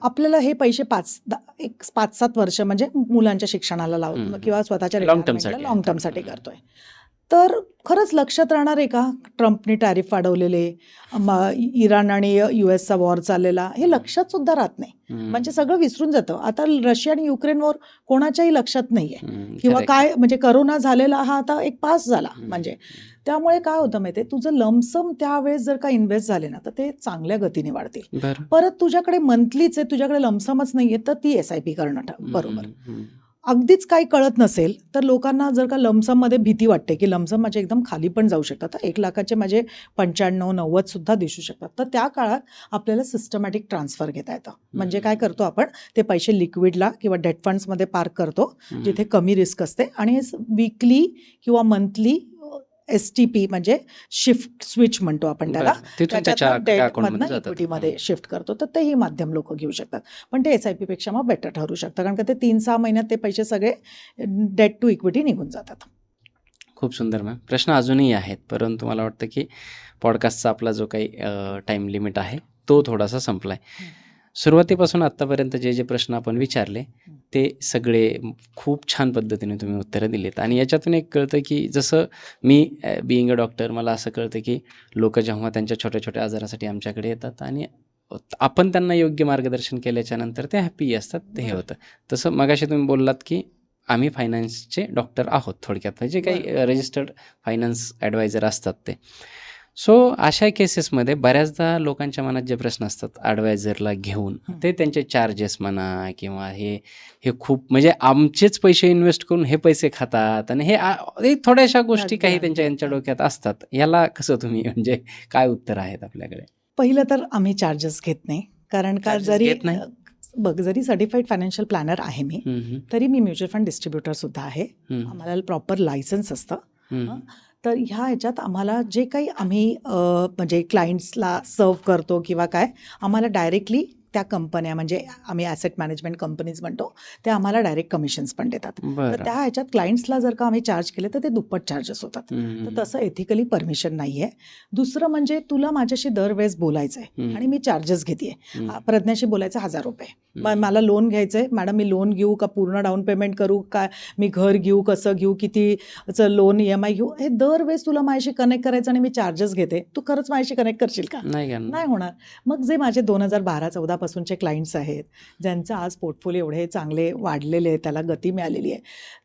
आपल्याला हे पैसे 5-7 वर्ष म्हणजे मुलांच्या शिक्षणाला लावतो किंवा स्वतःच्या लॉंग टर्मसाठी करतोय, तर खरंच लक्षात राहणार आहे का ट्रम्पने टॅरिफ वाढवलेले, इराण आणि US वॉर चाललेला, हे लक्षात सुद्धा राहत नाही. म्हणजे सगळं विसरून जातं. आता रशिया आणि युक्रेन वॉर कोणाच्याही लक्षात नाहीये, किंवा काय म्हणजे करोना झालेला हा आता एक पास झाला. म्हणजे त्यामुळे काय होतं माहितीये, तुझं लमसम त्यावेळेस जर का इन्व्हेस्ट झाले ना तर ते चांगल्या गतीने वाढतील. परत तुझ्याकडे मंथलीच आहे, तुझ्याकडे लमसमच नाहीये तर ती SIP करणं बरोबर. अगदीच काही कळत नसेल तर लोकांना जर का लमसममध्ये भीती वाटते की लमसम माझे एकदम खाली पण जाऊ शकतात, 1 लाखाचे माझे 95-90 सुद्धा दिसू शकतात, तर त्या काळात आपल्याला सिस्टमॅटिक ट्रान्सफर घेता येतं. म्हणजे काय करतो आपण, ते पैसे लिक्विडला किंवा डेट फंड्समध्ये पार्क करतो जिथे कमी रिस्क असते, आणि वीकली किंवा मंथली STP म्हणजे शिफ्ट स्विच म्हणतो आपण त्याला, डेटमधनं इक्विटीमध्ये शिफ्ट करतो. तर तेही माध्यम लोक घेऊ शकतात, पण ते SIP पेक्षा मग बेटर ठरू शकतं, कारण का ते 3-6 महिन्यात ते पैसे सगळे डेट टू इक्विटी निघून जातात. खूप सुंदर मॅम. प्रश्न अजूनही आहेत, परंतु मला वाटतं की पॉडकास्टचा आपला जो काही टाईम लिमिट आहे तो थोडासा संपला आहे. सुरुवातीपासून आत्तापर्यंत जे प्रश्न आपण विचारले ते सगळे खूप छान पद्धतीने तुम्ही उत्तरं दिलीत. आणि याच्यातून एक कळतं की जसं मी बिईंग अ डॉक्टर, मला असं कळतं की लोक जेव्हा त्यांच्या छोट्या छोट्या आजारासाठी आमच्याकडे येतात आणि आपण त्यांना योग्य मार्गदर्शन केल्याच्या नंतर ते हॅप्पी असतात, ते हे होतं. तसं मगाशी तुम्ही बोललात की आम्ही फायनान्सचे डॉक्टर आहोत थोडक्यात, म्हणजे काही रजिस्टर्ड फायनान्स ॲडवायझर असतात ते. सो अशा केसेसमध्ये बऱ्याचदा लोकांच्या मनात जे प्रश्न असतात ॲडवायझरला घेऊन, ते त्यांचे चार्जेस म्हणा किंवा हे खूप म्हणजे आमचेच पैसे इन्व्हेस्ट करून हे पैसे खातात, आणि हे थोड्याशा गोष्टी काही त्यांच्या डोक्यात असतात. याला कसं तुम्ही म्हणजे काय उत्तर आहेत आपल्याकडे? पहिलं तर आम्ही चार्जेस घेत नाही, कारण का जरी सर्टिफाईड फायनान्शियल प्लॅनर आहे मी, तरी मी म्युच्युअल फंड डिस्ट्रीब्युटर सुद्धा आहे. आम्हाला प्रॉपर लायसन्स असतं. तर ह्याच्यात आम्हाला जे काही आम्ही म्हणजे क्लायंट्सला सर्व करतो किंवा काय, आम्हाला डायरेक्टली त्या कंपन्या, म्हणजे आम्ही ॲसेट मॅनेजमेंट कंपनीज म्हणतो, त्या आम्हाला डायरेक्ट कमिशन्स पण देतात. तर त्या ह्याच्यात क्लायंट्सला जर का आम्ही चार्ज केले तर ते दुप्पट चार्जेस होतात. तर तसं एथिकली परमिशन नाही आहे. दुसरं म्हणजे तुला माझ्याशी दरवेळेस बोलायचं आहे आणि मी चार्जेस घेते. प्रज्ञाशी बोलायचं ₹1000, मला लोन घ्यायचं आहे मॅडम, मी लोन घेऊ का, पूर्ण डाऊन पेमेंट करू काय, मी घर घेऊ, कसं घेऊ, कितीचं लोन EMI घेऊ, हे दरवेळेस तुला माझ्याशी कनेक्ट करायचं आणि मी चार्जेस घेते. तू खरंच माझ्याशी कनेक्ट करशील का? नाही होणार. मग जे माझे 2012-14 पासूनचे क्लायंट्स आहेत, ज्यांचं आज पोर्टफोलिओ एवढे चांगले वाढलेले आहे, त्याला गती मिळालेली आहे,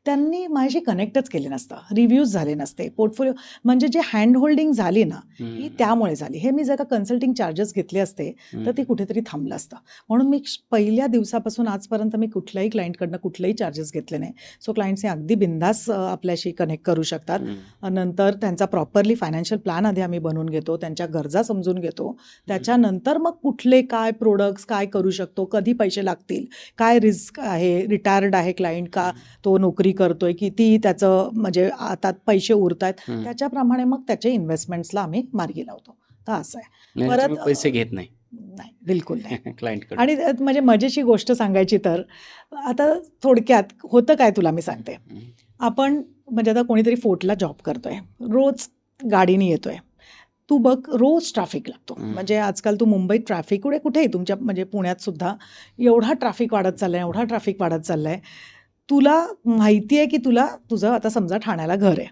त्यांनी माझ्याशी कनेक्टच केले नसतं, रिव्ह्यूज झाले नसते, पोर्टफोलिओ म्हणजे जे हँड होल्डिंग झाली ना ही त्यामुळे झाली. हे मी जर का कन्सल्टिंग चार्जेस घेतले असते तर ते कुठेतरी थांबलं असतं. म्हणून मी पहिल्या दिवसापासून आजपर्यंत मी कुठल्याही क्लायंटकडनं कुठलेही चार्जेस घेतले नाही. सो क्लायंट्सने अगदी बिंदास आपल्याशी कनेक्ट करू शकतात. नंतर त्यांचा प्रॉपरली फायनान्शियल प्लॅन आधी आम्ही बनवून घेतो, त्यांच्या गरजा समजून घेतो, त्याच्यानंतर मग कुठले काय प्रोडक्ट्स काय करू शकतो, कधी पैसे लागतील, काय रिस्क आहे, रिटायर्ड आहे क्लायंट का, तो नोकरी करतोय, किती त्याचं म्हणजे आता पैसे उरत आहेत, त्याच्याप्रमाणे मग त्याचे इन्व्हेस्टमेंट्सला आम्ही मार्गी लावतो. तर असं आहे. परत पैसे घेत नाही, बिलकुल नाही क्लायंटकडे. आणि म्हणजे मजेची गोष्ट सांगायची तर आता थोडक्यात होतं काय तुला मी सांगते. आपण म्हणजे आता कोणीतरी फोर्टला जॉब करतोय, रोज गाडीने येतोय, तू बघ रोज ट्रॅफिक लागतो. म्हणजे आजकाल तू मुंबईत ट्रॅफिक कुठेही तुमच्या म्हणजे पुण्यात सुद्धा एवढा ट्रॅफिक वाढत चाललाय, तुला माहिती आहे की तुझं आता समजा ठाण्याला घर आहे,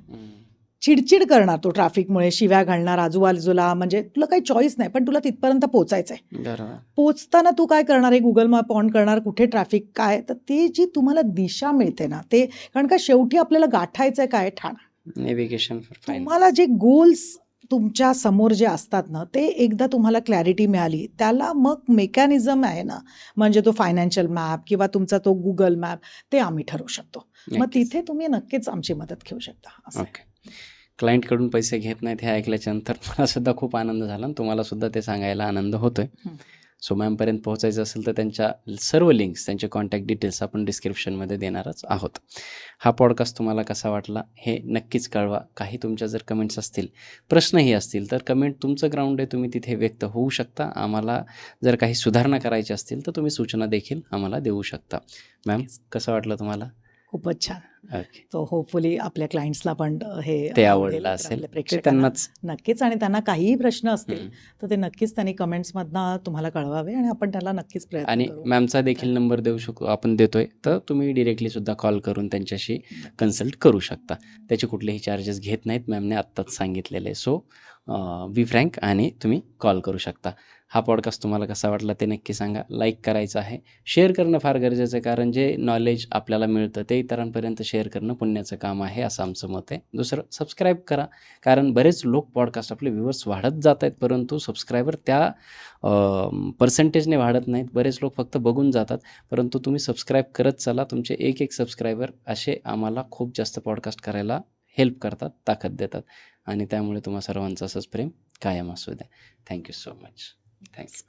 चिडचिड करणार तो ट्रॅफिकमुळे, शिव्या घालणार आजूबाजूला, म्हणजे तुला काही चॉईस नाही, पण तुला तिथपर्यंत पोचायचं आहे. बरोबर. पोचताना तू काय करणार आहे, गुगल मॅप ऑन करणार, कुठे ट्रॅफिक काय, तर ती जी तुम्हाला दिशा मिळते ना, ते कारण का शेवटी आपल्याला गाठायचं आहे काय, ठाणा. Navigation for final. तुम्हाला जे गोल्स तुमच्या समोर जे असतात ना, ते एकदा तुम्हाला क्लॅरिटी मिळाली, त्याला मग मेकॅनिझम आहे ना, म्हणजे तो फायनान्शियल मॅप किंवा तुमचा तो गुगल मॅप, ते आम्ही ठरवू शकतो. मग नक्कीच. तिथे तुम्ही नक्कीच आमची मदत घेऊ शकता. असं आहे. ओके. क्लायंटकडून पैसे घेत नाहीत हे ऐकल्याच्यानंतर मला सुद्धा खूप आनंद झाला आणि तुम्हाला सुद्धा ते सांगायला आनंद होतोय. हं. सो मॅमपर्यंत पोहोचायचं असेल तर त्यांच्या सर्व लिंक्स, त्यांचे कॉन्टॅक्ट डिटेल्स आपण डिस्क्रिप्शनमध्ये देणारच आहोत. हा पॉडकास्ट तुम्हाला कसा वाटला हे नक्कीच कळवा. काही तुमच्या जर कमेंट्स असतील, प्रश्नही असतील, तर कमेंट तुमचं ग्राउंड आहे, तुम्ही तिथे व्यक्त होऊ शकता. आम्हाला जर काही सुधारणा करायची असतील तर तुम्ही सूचना देखील आम्हाला देऊ शकता. मॅम, कसं वाटलं तुम्हाला? खूपच छान. ओके. तो होपफुली आपल्या क्लायंट्सला पण हे ते आवडेल, आवडलं तर असेल आपल्या ते प्रेक्षकांना त्यांनाच. नक्कीच, आणि त्यांना काहीही प्रश्न असतील हं. तर ते नक्कीच त्यांनी कमेंट्समधनं तुम्हाला कळवावे आणि आपण त्याला नक्कीच प्रयत्न आणि करू. मॅमचा देखील नंबर देऊ शकू, आपण देतोय, तर तुम्ही डिरेक्टली सुद्धा कॉल करून त्यांच्याशी कन्सल्ट करू शकता. त्याचे कुठलेही चार्जेस घेत नाहीत, मॅमने आत्ताच सांगितलेले. सो बी फ्रँक आणि तुम्ही कॉल करू शकता. हा पॉडकास्ट तुम्हाला कसा वाटला ते नक्की सांगा. लाईक करायचं आहे, शेअर करणं फार गरजेचं आहे, कारण जे नॉलेज आपल्याला मिळतं ते इतरांपर्यंत शेअर करणं पुण्याचं काम आहे, असं आमचं मत आहे. दुसरं, सबस्क्राईब करा, कारण बरेच लोक पॉडकास्ट, आपले व्ह्यूअर्स वाढत जात आहेत, परंतु सबस्क्रायबर त्या पर्सेंटेजने वाढत नाहीत. बरेच लोक फक्त बघून जातात, परंतु तुम्ही सबस्क्राईब करत चला. तुमचे एक सबस्क्रायबर असे आम्हाला खूप जास्त पॉडकास्ट करायला हेल्प करतात, ताकद देतात, आणि त्यामुळे तुम्हा सर्वांचं असंच प्रेम कायम असू द्या. Thank you so much. थँक्स.